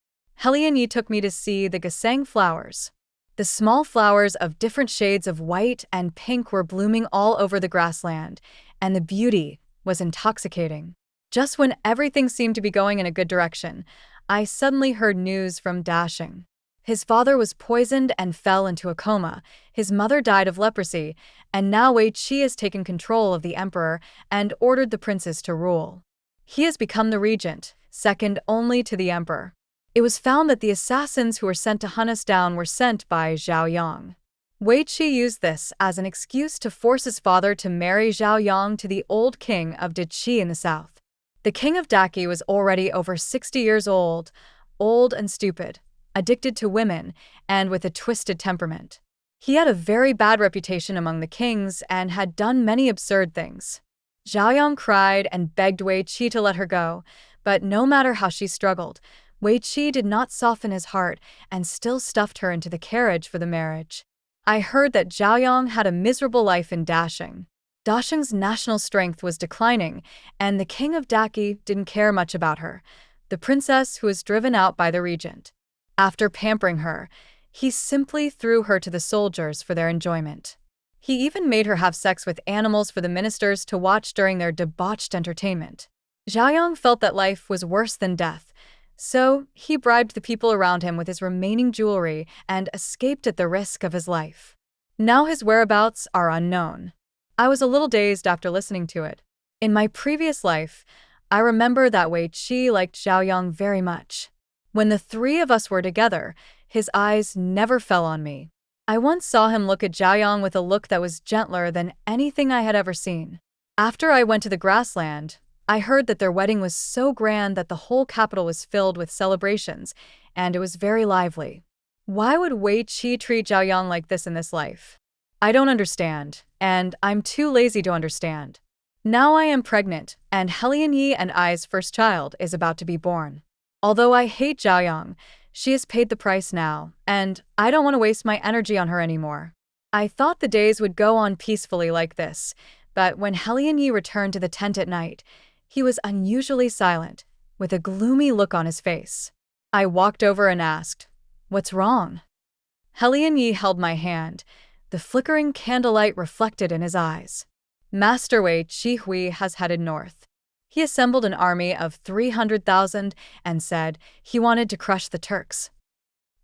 A: Helian Yi took me to see the gasang flowers. The small flowers of different shades of white and pink were blooming all over the grassland, and the beauty was intoxicating. Just when everything seemed to be going in a good direction, I suddenly heard news from Zhaoyang. His father was poisoned and fell into a coma, his mother died of leprosy, and now Wei Chi has taken control of the emperor and ordered the princes to rule. He has become the regent, second only to the emperor. It was found that the assassins who were sent to hunt us down were sent by Zhaoyang. Wei Chi used this as an excuse to force his father to marry Zhaoyang to the old king of Demise in the south. The king of Daki was already over 60 years old and stupid, addicted to women, and with a twisted temperament. He had a very bad reputation among the kings and had done many absurd things. Zhaoyang cried and begged Wei Chi to let her go, but no matter how she struggled, Wei Chi did not soften his heart and still stuffed her into the carriage for the marriage. I heard that Zhaoyang had a miserable life in Dashing. Dashing's national strength was declining, and the king of Daki didn't care much about her, the princess who was driven out by the regent. After pampering her, he simply threw her to the soldiers for their enjoyment. He even made her have sex with animals for the ministers to watch during their debauched entertainment. Zhaoyang felt that life was worse than death, so he bribed the people around him with his remaining jewelry and escaped at the risk of his life. Now his whereabouts are unknown. I was a little dazed after listening to it. In my previous life, I remember that Wei Chi liked Zhaoyang very much. When the three of us were together, his eyes never fell on me. I once saw him look at Zhaoyang with a look that was gentler than anything I had ever seen. After I went to the grassland, I heard that their wedding was so grand that the whole capital was filled with celebrations, and it was very lively. Why would Wei Chi treat Zhaoyang like this in this life? I don't understand, and I'm too lazy to understand. Now I am pregnant, and Helian Yi and I's first child is about to be born. Although I hate Zhaoyang, she has paid the price now, and I don't want to waste my energy on her anymore. I thought the days would go on peacefully like this, but when Helian Yi returned to the tent at night, he was unusually silent, with a gloomy look on his face. I walked over and asked, "What's wrong?" Helian Yi held my hand, the flickering candlelight reflected in his eyes. Master Wei Chi has headed north. He assembled an army of 300,000 and said he wanted to crush the Turks.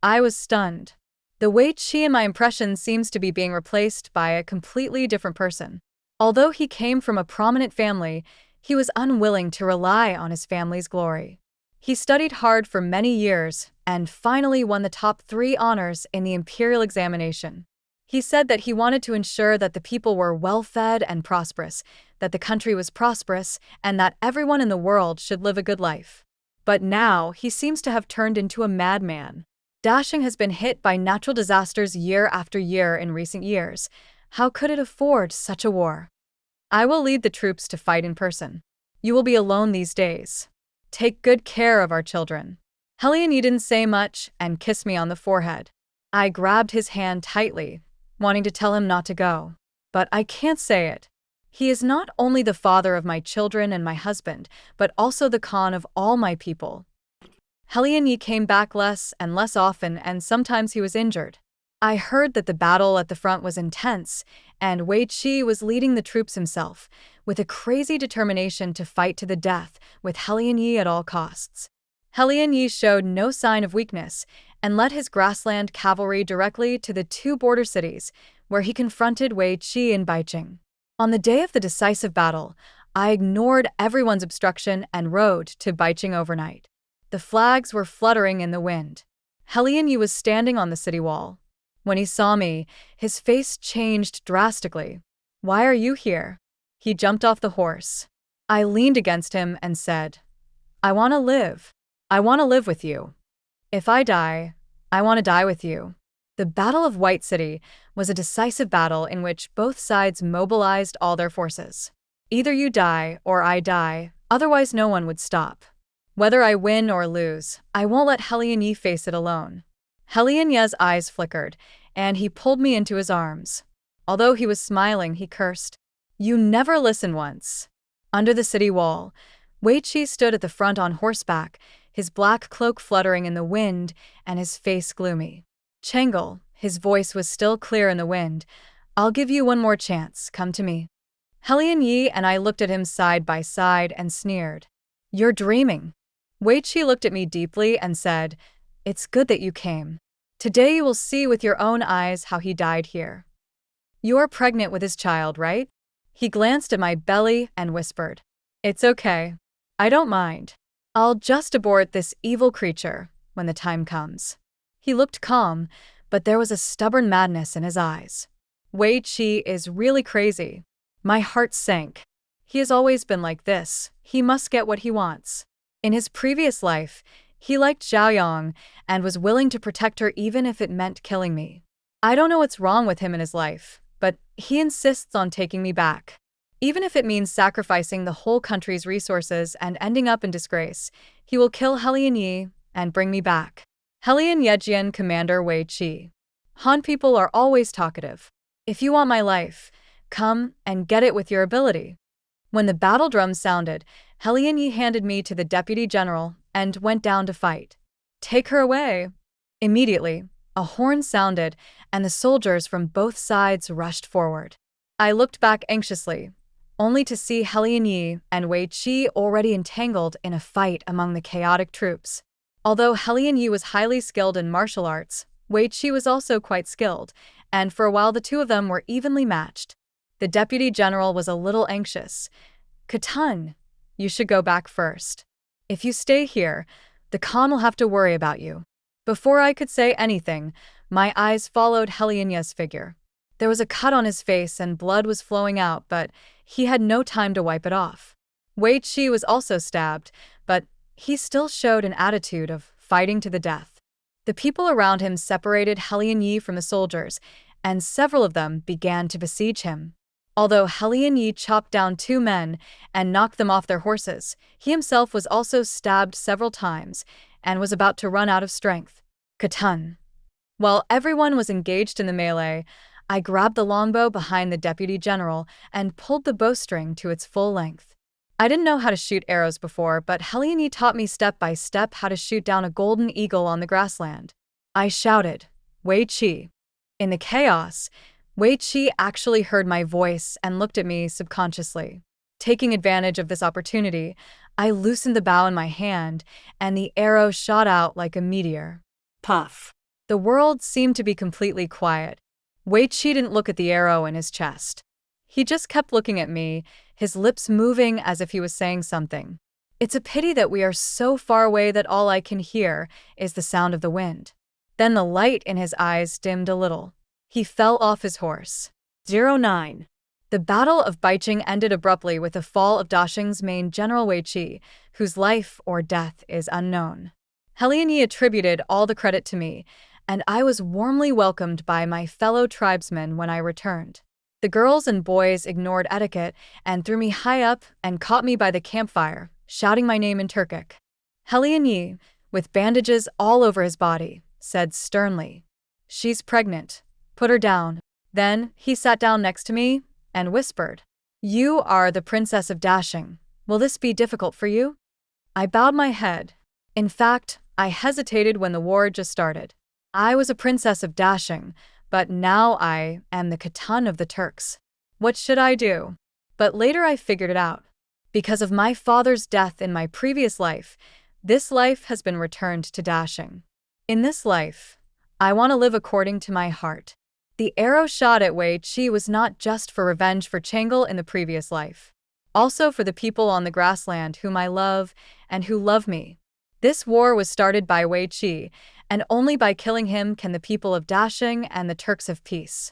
A: I was stunned. The Wei Chi in my impression seems to be being replaced by a completely different person. Although he came from a prominent family, he was unwilling to rely on his family's glory. He studied hard for many years and finally won the top 3 honors in the imperial examination. He said that he wanted to ensure that the people were well-fed and prosperous, that the country was prosperous, and that everyone in the world should live a good life. But now he seems to have turned into a madman. Dashing has been hit by natural disasters year after year in recent years. How could it afford such a war? I will lead the troops to fight in person. You will be alone these days. Take good care of our children. Helian Yi didn't say much and kissed me on the forehead. I grabbed his hand tightly, wanting to tell him not to go. But I can't say it. He is not only the father of my children and my husband, but also the Khan of all my people. Helian Yi came back less and less often, and sometimes he was injured. I heard that the battle at the front was intense, and Wei Chi was leading the troops himself, with a crazy determination to fight to the death with Helian Yi at all costs. Helian Yi showed no sign of weakness and led his grassland cavalry directly to the 2 border cities, where he confronted Wei Chi in Baiqing. On the day of the decisive battle, I ignored everyone's obstruction and rode to Baiqing overnight. The flags were fluttering in the wind. Helian Yi was standing on the city wall. When he saw me, his face changed drastically. Why are you here? He jumped off the horse. I leaned against him and said, I want to live. I want to live with you. If I die, I want to die with you. The Battle of White City was a decisive battle in which both sides mobilized all their forces. Either you die or I die, otherwise no one would stop. Whether I win or lose, I won't let Helian Yi face it alone. Helian Ye's eyes flickered, and he pulled me into his arms. Although he was smiling, he cursed. You never listen once. Under the city wall, Wei Chi stood at the front on horseback, his black cloak fluttering in the wind and his face gloomy. Changel, his voice was still clear in the wind, I'll give you one more chance, come to me. Helian Yi and I looked at him side by side and sneered. You're dreaming. Wei Chi looked at me deeply and said, It's good that you came. Today you will see with your own eyes how he died here. You're pregnant with his child, right? He glanced at my belly and whispered, It's okay. I don't mind. I'll just abort this evil creature when the time comes. He looked calm, but there was a stubborn madness in his eyes. Wei Chi is really crazy. My heart sank. He has always been like this. He must get what he wants. In his previous life, he liked Zhaoyang and was willing to protect her even if it meant killing me. I don't know what's wrong with him in his life, but he insists on taking me back. Even if it means sacrificing the whole country's resources and ending up in disgrace, he will kill Helian Yi and bring me back. Helian Yejian Commander Wei Chi. Han people are always talkative. If you want my life, come and get it with your ability. When the battle drum sounded, Helian Yi handed me to the deputy general and went down to fight. Take her away. Immediately, a horn sounded and the soldiers from both sides rushed forward. I looked back anxiously, only to see Helian Yi and Wei Chi already entangled in a fight among the chaotic troops. Although Helian Yi was highly skilled in martial arts, Wei Chi was also quite skilled, and for a while the two of them were evenly matched. The deputy general was a little anxious. Khatan, you should go back first. If you stay here, the Khan will have to worry about you. Before I could say anything, my eyes followed Helian Yi's figure. There was a cut on his face and blood was flowing out, but he had no time to wipe it off. Wei Chi was also stabbed, but he still showed an attitude of fighting to the death. The people around him separated Helian Yi from the soldiers, and several of them began to besiege him. Although Helian Yi chopped down 2 men and knocked them off their horses, he himself was also stabbed several times and was about to run out of strength. Khatan. While everyone was engaged in the melee, I grabbed the longbow behind the deputy general and pulled the bowstring to its full length. I didn't know how to shoot arrows before, but Helian Yi taught me step by step how to shoot down a golden eagle on the grassland. I shouted, Wei Chi. In the chaos, Wei Chi actually heard my voice and looked at me subconsciously. Taking advantage of this opportunity, I loosened the bow in my hand, and the arrow shot out like a meteor. Puff. The world seemed to be completely quiet. Wei Chi didn't look at the arrow in his chest. He just kept looking at me, his lips moving as if he was saying something. It's a pity that we are so far away that all I can hear is the sound of the wind. Then the light in his eyes dimmed a little. He fell off his horse. 09. The Battle of Baiqing ended abruptly with the fall of Dasheng's main general Wei Chi, whose life or death is unknown. Helian Yi attributed all the credit to me, and I was warmly welcomed by my fellow tribesmen when I returned. The girls and boys ignored etiquette and threw me high up and caught me by the campfire, shouting my name in Turkic. Helian Yi, with bandages all over his body, said sternly, She's pregnant. Put her down. Then he sat down next to me and whispered, You are the Princess of Dasheng. Will this be difficult for you? I bowed my head. In fact, I hesitated when the war just started. I was a princess of Dasheng, but now I am the Khatan of the Turks. What should I do? But later I figured it out. Because of my father's death in my previous life, this life has been returned to Dasheng. In this life, I want to live according to my heart. The arrow shot at Wei Chi was not just for revenge for Changel in the previous life. Also for the people on the grassland whom I love and who love me. This war was started by Wei Chi, and only by killing him can the people of Dasheng and the Turks have peace.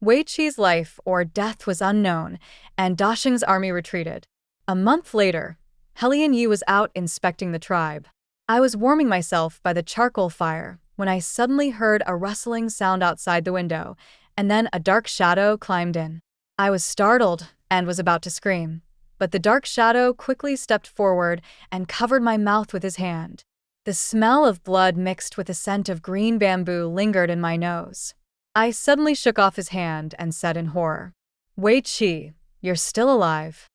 A: Wei Chi's life or death was unknown, and Dasheng's army retreated. A month later, Helian Yi was out inspecting the tribe. I was warming myself by the charcoal fire when I suddenly heard a rustling sound outside the window, and then a dark shadow climbed in. I was startled and was about to scream, but the dark shadow quickly stepped forward and covered my mouth with his hand. The smell of blood mixed with the scent of green bamboo lingered in my nose. I suddenly shook off his hand and said in horror, "Wei Chi, you're still alive.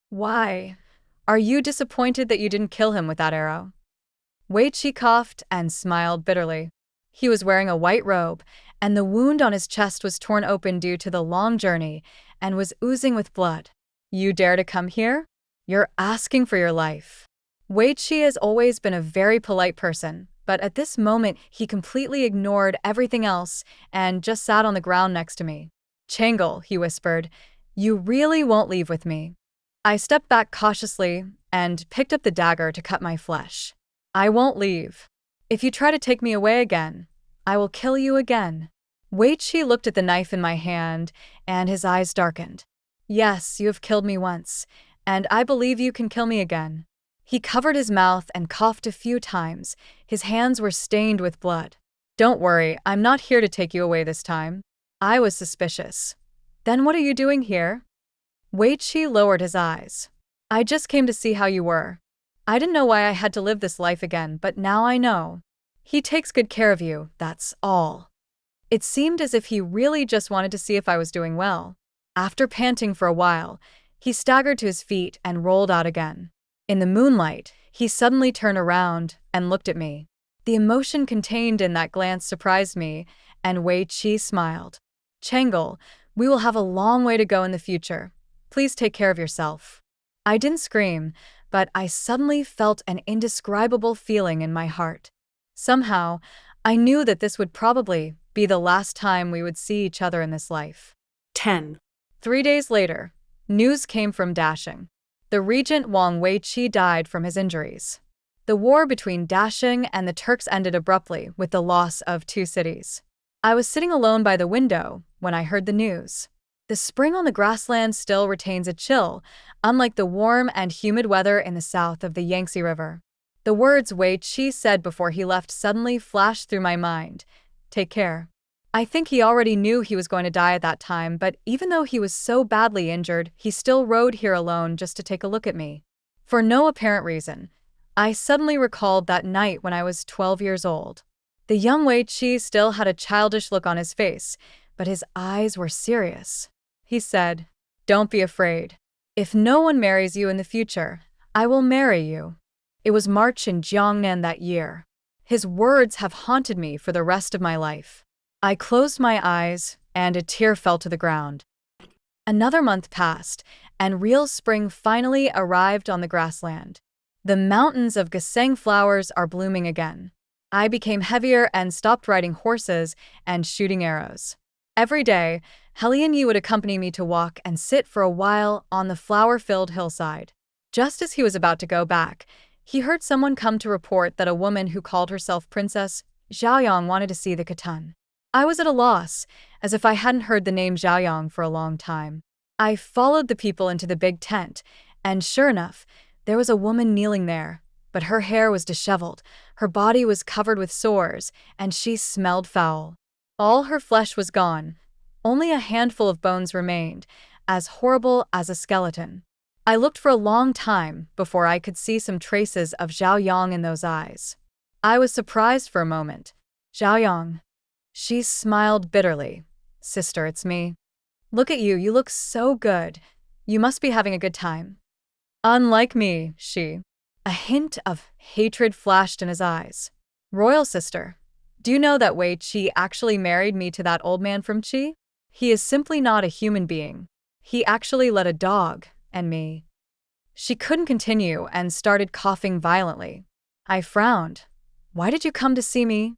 A: Why? Are you disappointed that you didn't kill him with that arrow?" Wei Chi coughed and smiled bitterly. He was wearing a white robe, and the wound on his chest was torn open due to the long journey and was oozing with blood. "You dare to come here? You're asking for your life." Wei Chi has always been a very polite person, but at this moment he completely ignored everything else and just sat on the ground next to me. "Changel," he whispered, "you really won't leave with me." I stepped back cautiously and picked up the dagger to cut my flesh. "I won't leave. If you try to take me away again, I will kill you again." Wei Chi looked at the knife in my hand, and his eyes darkened. "Yes, you have killed me once, and I believe you can kill me again." He covered his mouth and coughed a few times. His hands were stained with blood. "Don't worry, I'm not here to take you away this time." I was suspicious. "Then what are you doing here?" Wei Chi lowered his eyes. "I just came to see how you were. I didn't know why I had to live this life again, but now I know. He takes good care of you, that's all." It seemed as if he really just wanted to see if I was doing well. After panting for a while, he staggered to his feet and rolled out again. In the moonlight, he suddenly turned around and looked at me. The emotion contained in that glance surprised me, and Wei Chi smiled. "Changel, we will have a long way to go in the future. Please take care of yourself." I didn't scream, but I suddenly felt an indescribable feeling in my heart. Somehow, I knew that this would probably be the last time we would see each other in this life.
B: 10.
A: 3 days later, news came from Dasheng. The regent Wang Wei Chi died from his injuries. The war between Dasheng and the Turks ended abruptly with the loss of 2 cities. I was sitting alone by the window when I heard the news. The spring on the grassland still retains a chill, unlike the warm and humid weather in the south of the Yangtze River. The words Wei Chi said before he left suddenly flashed through my mind. "Take care." I think he already knew he was going to die at that time, but even though he was so badly injured, he still rode here alone just to take a look at me. For no apparent reason, I suddenly recalled that night when I was 12 years old. The young Wei Chi still had a childish look on his face, but his eyes were serious. He said, "Don't be afraid. If no one marries you in the future, I will marry you." It was March in Jiangnan that year. His words have haunted me for the rest of my life. I closed my eyes, and a tear fell to the ground. Another month passed, and real spring finally arrived on the grassland. The mountains of ginseng flowers are blooming again. I became heavier and stopped riding horses and shooting arrows. Every day, Helian Yi would accompany me to walk and sit for a while on the flower-filled hillside. Just as he was about to go back, he heard someone come to report that a woman who called herself Princess Zhaoyang wanted to see the Khatan. I was at a loss, as if I hadn't heard the name Zhaoyang for a long time. I followed the people into the big tent, and sure enough, there was a woman kneeling there, but her hair was disheveled, her body was covered with sores, and she smelled foul. All her flesh was gone. Only a handful of bones remained, as horrible as a skeleton. I looked for a long time before I could see some traces of Zhaoyang in those eyes. I was surprised for a moment. "Zhaoyang." She smiled bitterly. "Sister, it's me. Look at you, you look so good. You must be having a good time." "Unlike me," she. A hint of hatred flashed in his eyes. "Royal sister, do you know that Wei Chi actually married me to that old man from Chi? He is simply not a human being. He actually let a dog and me." She couldn't continue and started coughing violently. I frowned. "Why did you come to see me?"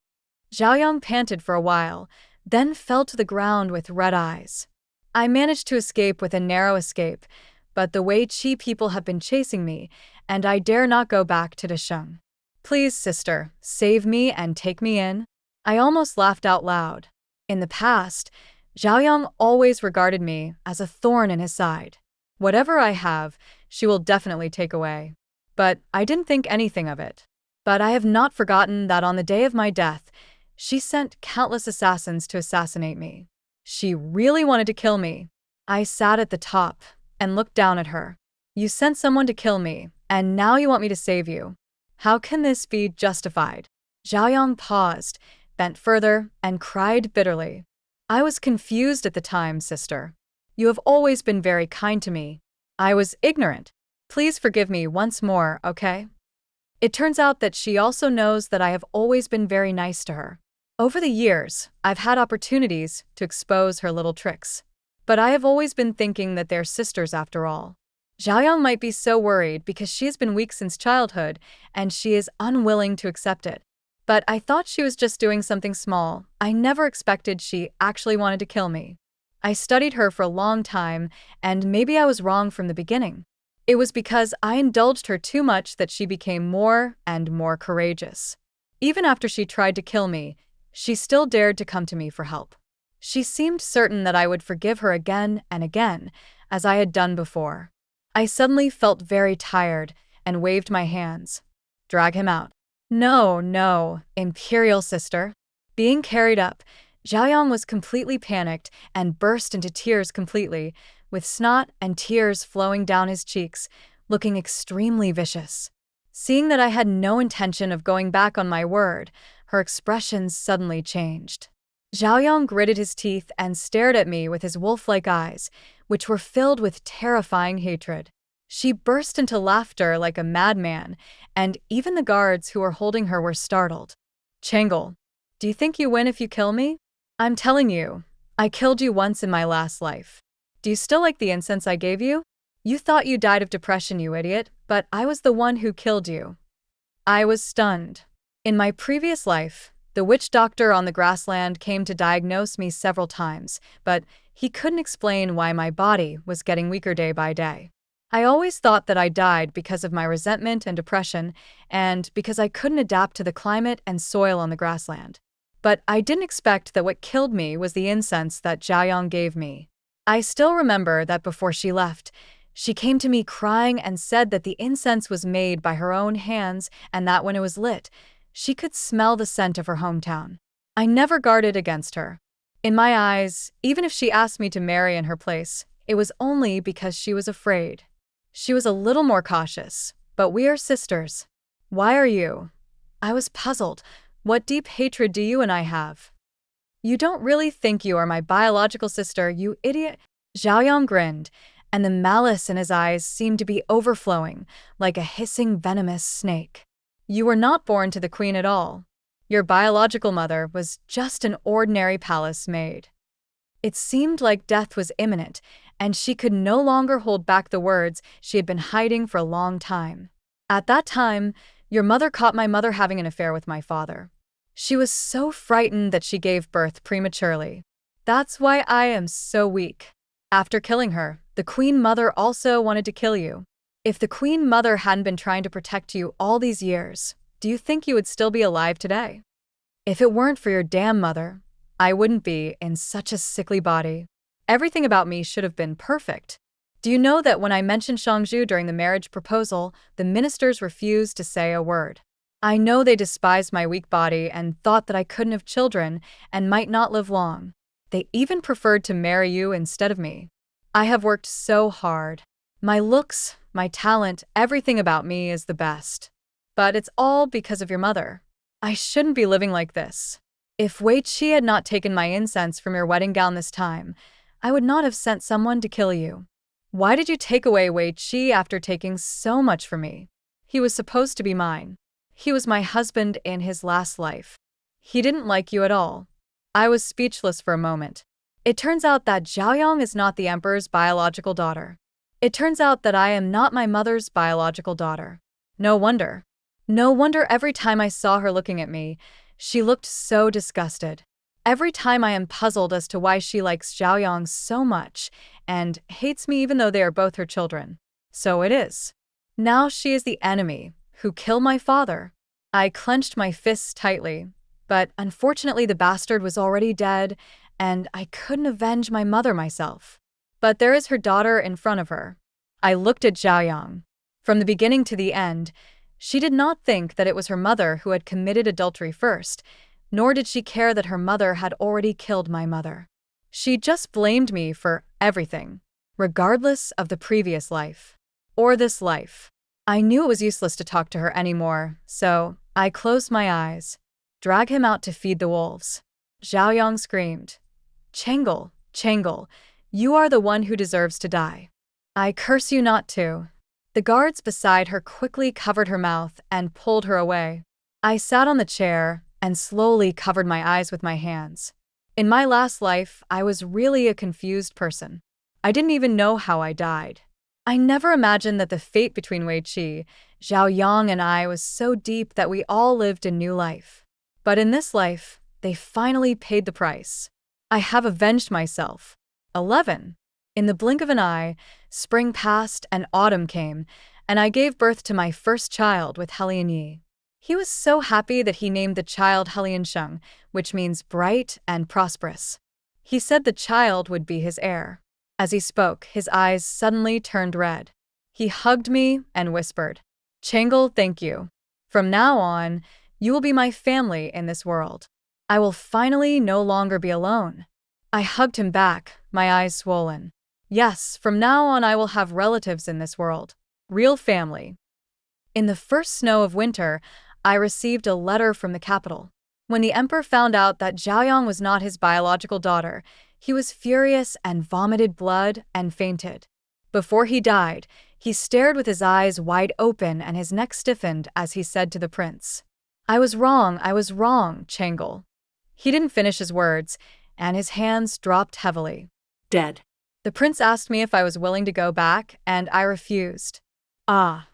A: Zhaoyang panted for a while, then fell to the ground with red eyes. I managed to escape with a narrow escape, but the Wei Chi people have been chasing me, and I dare not go back to Dasheng. "Please, sister, save me and take me in." I almost laughed out loud. In the past, Zhaoyang always regarded me as a thorn in his side. Whatever I have, she will definitely take away. But I didn't think anything of it. But I have not forgotten that on the day of my death, she sent countless assassins to assassinate me. She really wanted to kill me. I sat at the top and looked down at her. You sent someone to kill me, and now you want me to save you. How can this be justified? Zhaoyang paused, bent further, and cried bitterly. I was confused at the time, sister. You have always been very kind to me. I was ignorant. Please forgive me once more, okay? It turns out that she also knows that I have always been very nice to her. Over the years, I've had opportunities to expose her little tricks. But I have always been thinking that they're sisters after all. Zhaoyang might be so worried because she has been weak since childhood, and she is unwilling to accept it. But I thought she was just doing something small. I never expected she actually wanted to kill me. I studied her for a long time, and maybe I was wrong from the beginning. It was because I indulged her too much that she became more and more courageous. Even after she tried to kill me, she still dared to come to me for help. She seemed certain that I would forgive her again and again, as I had done before. I suddenly felt very tired and waved my hands. Drag him out. No, no, imperial sister. Being carried up, Zhaoyang was completely panicked and burst into tears completely, with snot and tears flowing down his cheeks, looking extremely vicious. Seeing that I had no intention of going back on my word, her expression suddenly changed. Zhaoyang gritted his teeth and stared at me with his wolf-like eyes, which were filled with terrifying hatred. She burst into laughter like a madman, and even the guards who were holding her were startled. Changle, do you think you win if you kill me? I'm telling you, I killed you once in my last life. Do you still like the incense I gave you? You thought you died of depression, you idiot, but I was the one who killed you. I was stunned. In my previous life, the witch doctor on the grassland came to diagnose me several times, but he couldn't explain why my body was getting weaker day by day. I always thought that I died because of my resentment and depression, and because I couldn't adapt to the climate and soil on the grassland. But I didn't expect that what killed me was the incense that Zhaoyang gave me. I still remember that before she left, she came to me crying and said that the incense was made by her own hands and that when it was lit, she could smell the scent of her hometown. I never guarded against her. In my eyes, even if she asked me to marry in her place, it was only because she was afraid. She was a little more cautious, but we are sisters. Why are you? I was puzzled. What deep hatred do you and I have? You don't really think you are my biological sister, you idiot? Zhaoyang grinned, and the malice in his eyes seemed to be overflowing, like a hissing venomous snake. You were not born to the queen at all. Your biological mother was just an ordinary palace maid. It seemed like death was imminent, and she could no longer hold back the words she had been hiding for a long time. At that time, your mother caught my mother having an affair with my father. She was so frightened that she gave birth prematurely. That's why I am so weak. After killing her, the queen mother also wanted to kill you. If the queen mother hadn't been trying to protect you all these years, do you think you would still be alive today? If it weren't for your damn mother, I wouldn't be in such a sickly body. Everything about me should have been perfect. Do you know that when I mentioned Shangzhu during the marriage proposal, the ministers refused to say a word? I know they despised my weak body and thought that I couldn't have children and might not live long. They even preferred to marry you instead of me. I have worked so hard. My looks, my talent, everything about me is the best. But it's all because of your mother. I shouldn't be living like this. If Wei Chi had not taken my incense from your wedding gown this time, I would not have sent someone to kill you. Why did you take away Wei Chi after taking so much from me? He was supposed to be mine. He was my husband in his last life. He didn't like you at all. I was speechless for a moment. It turns out that Zhaoyang is not the emperor's biological daughter. It turns out that I am not my mother's biological daughter. No wonder. No wonder every time I saw her looking at me, she looked so disgusted. Every time I am puzzled as to why she likes Zhaoyang so much and hates me even though they are both her children. So it is. Now she is the enemy who killed my father. I clenched my fists tightly, but unfortunately the bastard was already dead, and I couldn't avenge my mother myself. But there is her daughter in front of her. I looked at Zhaoyang. From the beginning to the end, she did not think that it was her mother who had committed adultery first, nor did she care that her mother had already killed my mother. She just blamed me for everything, regardless of the previous life. Or this life. I knew it was useless to talk to her anymore, so I closed my eyes. Drag him out to feed the wolves. Zhaoyang screamed. Chengel, Chengel, you are the one who deserves to die. I curse you not to. The guards beside her quickly covered her mouth and pulled her away. I sat on the chair and slowly covered my eyes with my hands. In my last life, I was really a confused person. I didn't even know how I died. I never imagined that the fate between Wei Chi, Zhaoyang, and I was so deep that we all lived a new life. But in this life, they finally paid the price. I have avenged myself. 11. In the blink of an eye, spring passed and autumn came, and I gave birth to my first child with Helian Yi. He was so happy that he named the child Helian Sheng, which means bright and prosperous. He said the child would be his heir. As he spoke, his eyes suddenly turned red. He hugged me and whispered, Chengel, thank you. From now on, you will be my family in this world. I will finally no longer be alone. I hugged him back, my eyes swollen. Yes, from now on I will have relatives in this world. Real family. In the first snow of winter, I received a letter from the capital. When the emperor found out that Zhaoyang was not his biological daughter, he was furious and vomited blood and fainted. Before he died, he stared with his eyes wide open and his neck stiffened as he said to the prince, I was wrong, Chengel. He didn't finish his words, and his hands dropped heavily.
B: Dead.
A: The prince asked me if I was willing to go back, and I refused. Ah.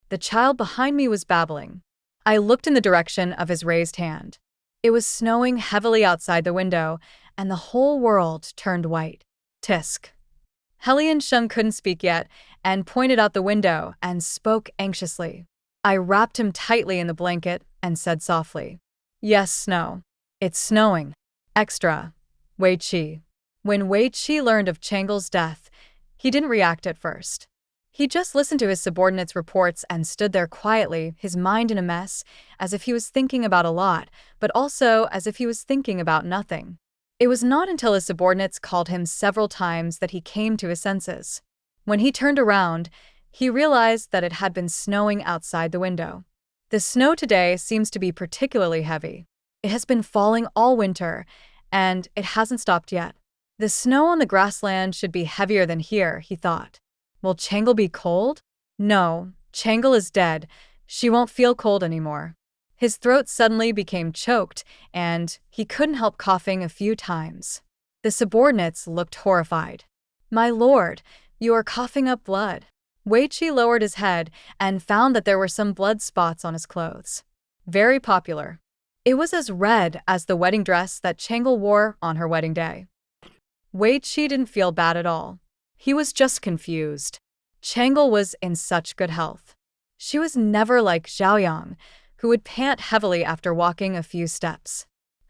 A: The child behind me was babbling. I looked in the direction of his raised hand. It was snowing heavily outside the window, and the whole world turned white. Tisk. Helian Sheng couldn't speak yet, and pointed out the window and spoke anxiously. I wrapped him tightly in the blanket and said softly, Yes, snow. It's snowing. Extra. Wei Chi. When Wei Chi learned of Chengel's death, he didn't react at first. He just listened to his subordinates' reports and stood there quietly, his mind in a mess, as if he was thinking about a lot, but also as if he was thinking about nothing. It was not until his subordinates called him several times that he came to his senses. When he turned around, he realized that it had been snowing outside the window. The snow today seems to be particularly heavy. It has been falling all winter, and it hasn't stopped yet. The snow on the grassland should be heavier than here, he thought. Will Chengel be cold? No, Chengel is dead. She won't feel cold anymore. His throat suddenly became choked, and he couldn't help coughing a few times. The subordinates looked horrified. My lord, you are coughing up blood. Wei Chi lowered his head and found that there were some blood spots on his clothes. Very popular. It was as red as the wedding dress that Chengel wore on her wedding day. Wei Chi didn't feel bad at all. He was just confused. Chengel was in such good health. She was never like Zhaoyang, who would pant heavily after walking a few steps.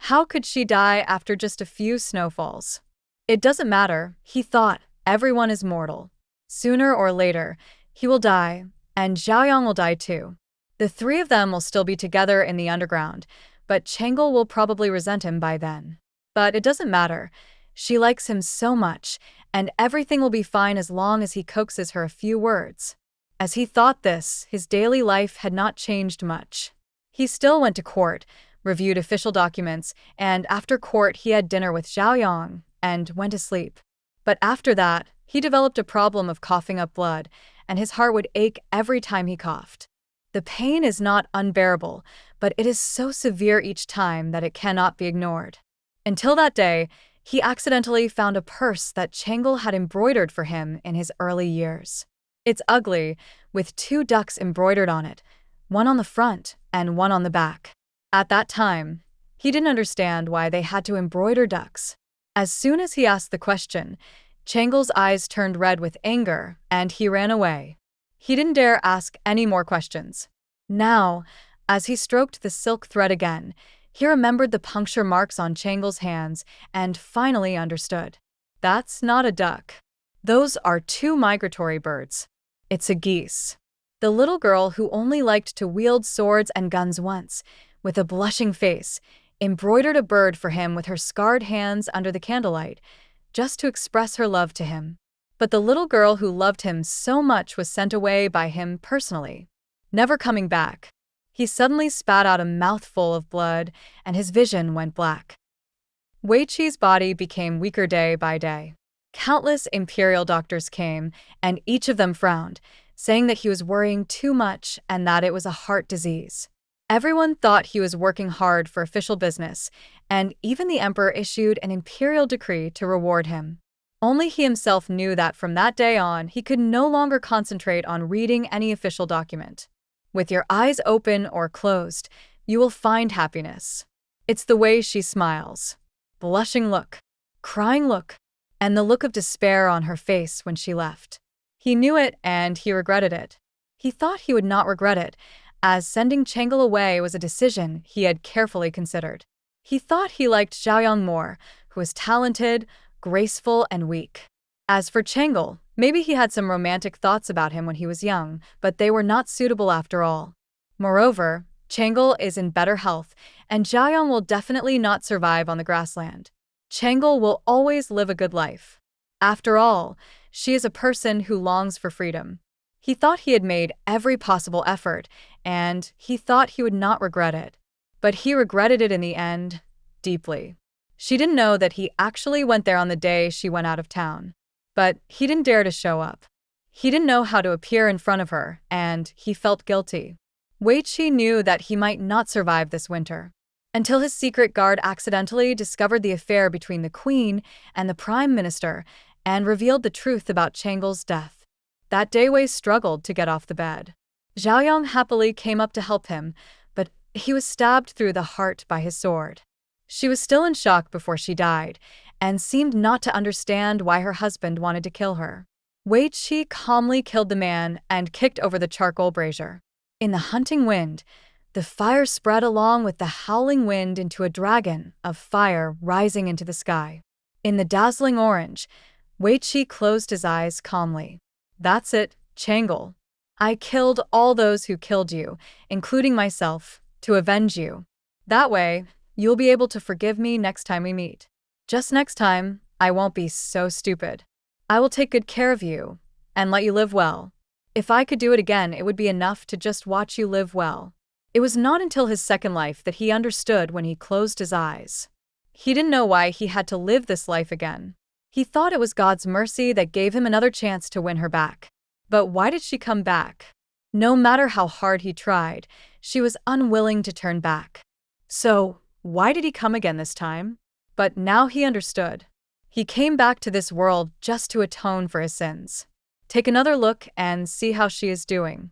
A: How could she die after just a few snowfalls? It doesn't matter, he thought. Everyone is mortal. Sooner or later, he will die, and Zhaoyang will die too. The three of them will still be together in the underground, but Chengel will probably resent him by then. But it doesn't matter. She likes him so much, and everything will be fine as long as he coaxes her a few words. As he thought this, his daily life had not changed much. He still went to court, reviewed official documents, and after court he had dinner with Zhaoyang and went to sleep. But after that, he developed a problem of coughing up blood, and his heart would ache every time he coughed. The pain is not unbearable, but it is so severe each time that it cannot be ignored. Until that day, he accidentally found a purse that Chengel had embroidered for him in his early years. It's ugly, with 2 ducks embroidered on it, one on the front and one on the back. At that time, he didn't understand why they had to embroider ducks. As soon as he asked the question, Chengel's eyes turned red with anger, and he ran away. He didn't dare ask any more questions. Now, as he stroked the silk thread again, He remembered the puncture marks on Changle's hands and finally understood. That's not a duck. Those are two migratory birds. It's a geese. The little girl who only liked to wield swords and guns once, with a blushing face, embroidered a bird for him with her scarred hands under the candlelight, just to express her love to him. But the little girl who loved him so much was sent away by him personally, never coming back. He suddenly spat out a mouthful of blood, and his vision went black. Wei Chi's body became weaker day by day. Countless imperial doctors came, and each of them frowned, saying that he was worrying too much and that it was a heart disease. Everyone thought he was working hard for official business, and even the emperor issued an imperial decree to reward him. Only he himself knew that from that day on, he could no longer concentrate on reading any official document. With your eyes open or closed, you will find happiness. It's the way she smiles. Blushing look, crying look, and the look of despair on her face when she left. He knew it and he regretted it. He thought he would not regret it, as sending Changle away was a decision he had carefully considered. He thought he liked Zhaoyang more, who was talented, graceful, and weak. As for Changle, maybe he had some romantic thoughts about him when he was young, but they were not suitable after all. Moreover, Changle is in better health, and Zhaoyang will definitely not survive on the grassland. Changle will always live a good life. After all, she is a person who longs for freedom. He thought he had made every possible effort, and he thought he would not regret it. But he regretted it in the end, deeply. She didn't know that he actually went there on the day she went out of town. But he didn't dare to show up. He didn't know how to appear in front of her, and he felt guilty. Wei Chi knew that he might not survive this winter, until his secret guard accidentally discovered the affair between the queen and the prime minister and revealed the truth about Changle's death. That day Wei struggled to get off the bed. Zhaoyang happily came up to help him, but he was stabbed through the heart by his sword. She was still in shock before she died, and seemed not to understand why her husband wanted to kill her. Wei Chi calmly killed the man and kicked over the charcoal brazier. In the hunting wind, the fire spread along with the howling wind into a dragon of fire rising into the sky. In the dazzling orange, Wei Chi closed his eyes calmly. That's it, Changle. I killed all those who killed you, including myself, to avenge you. That way, you'll be able to forgive me next time we meet. Just next time, I won't be so stupid. I will take good care of you and let you live well. If I could do it again, it would be enough to just watch you live well. It was not until his second life that he understood when he closed his eyes. He didn't know why he had to live this life again. He thought it was God's mercy that gave him another chance to win her back. But why did she come back? No matter how hard he tried, she was unwilling to turn back. So, why did he come again this time? But now he understood. He came back to this world just to atone for his sins. Take another look and see how she is doing.